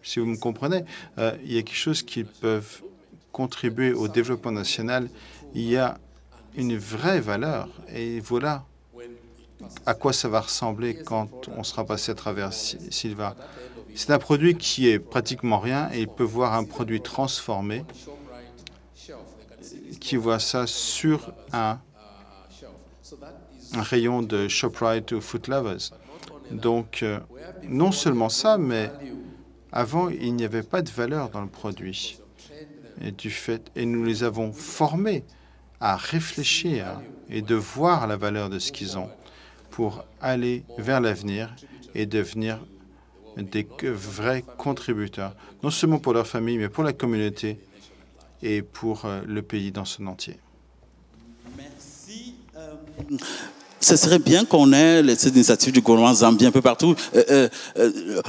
Si vous me comprenez, il y a quelque chose qui peut contribuer au développement national. Il y a une vraie valeur. Et voilà à quoi ça va ressembler quand on sera passé à travers Silva. C'est un produit qui est pratiquement rien, et il peut voir un produit transformé qui voit ça sur un rayon de ShopRite ou Food Lovers. Donc, non seulement ça, mais avant, il n'y avait pas de valeur dans le produit. Et nous les avons formés à réfléchir et de voir la valeur de ce qu'ils ont pour aller vers l'avenir et devenir des vrais contributeurs, non seulement pour leur famille, mais pour la communauté et pour le pays dans son entier. Merci. Ce serait bien qu'on ait cette initiative du gouvernement zambien un peu partout.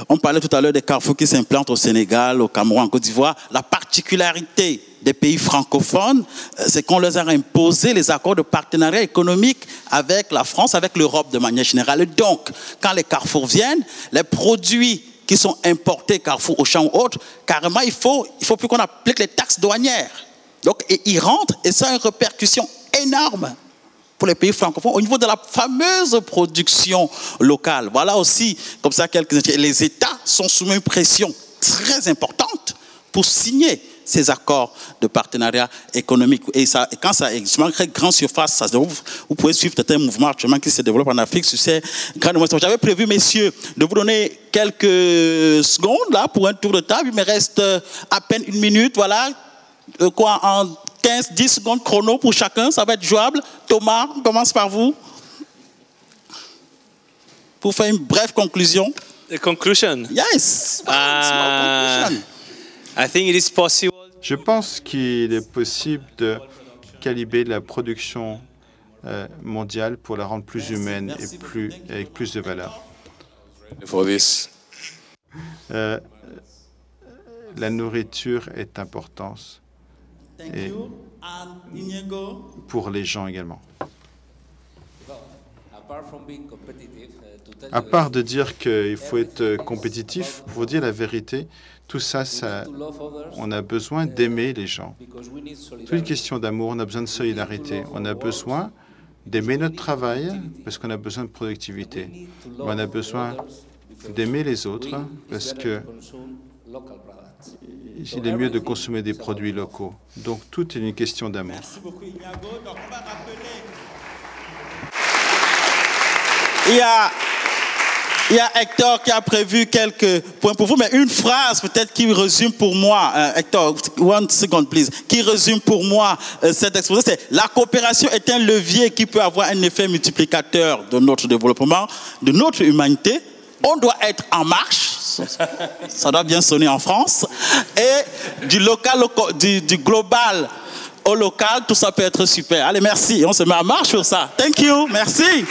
On parlait tout à l'heure des carrefours qui s'implantent au Sénégal, au Cameroun, en Côte d'Ivoire. La particularité des pays francophones, c'est qu'on leur a imposé les accords de partenariat économique avec la France, avec l'Europe de manière générale. Et donc, quand les carrefours viennent, les produits qui sont importés, Carrefour, Auchan ou autres, carrément, il faut plus qu'on applique les taxes douanières. Donc, ils rentrent, et ça a une répercussion énorme pour les pays francophones au niveau de la fameuse production locale. Voilà aussi, comme ça, les États sont soumis à une pression très importante pour signer ces accords de partenariat économique. Et quand ça crée grande surface, vous pouvez suivre certains mouvements actuellement qui se développent en Afrique sur ces grandes demonstrations. J'avais prévu, messieurs, de vous donner quelques secondes là pour un tour de table. Il me reste à peine 1 minute, voilà. En 15-10 secondes chrono pour chacun, ça va être jouable. Thomas, on commence par vous. Pour faire une brève conclusion. The conclusion. Yes. Conclusion. I think it is possible. Je pense qu'il est possible de calibrer la production mondiale pour la rendre plus humaine et avec plus de valeur. For this. La nourriture est importante et pour les gens également. À part de dire qu'il faut être compétitif, pour dire la vérité, tout ça, on a besoin d'aimer les gens. C'est une question d'amour, on a besoin de solidarité. On a besoin d'aimer notre travail parce qu'on a besoin de productivité. On a besoin d'aimer les autres parce que il est mieux de consommer des produits locaux. Donc, tout est une question d'amour. Merci beaucoup, Ignago. Donc, on va rappeler. Il y a Hector qui a prévu quelques points pour vous, mais une phrase peut-être qui résume pour moi, Hector, 1 second please, qui résume pour moi cette exposé, c'est la coopération est un levier qui peut avoir un effet multiplicateur de notre développement, de notre humanité. On doit être en marche, ça doit bien sonner en France, et du global au local, tout ça peut être super. Allez, merci, on se met en marche sur ça. Thank you, merci.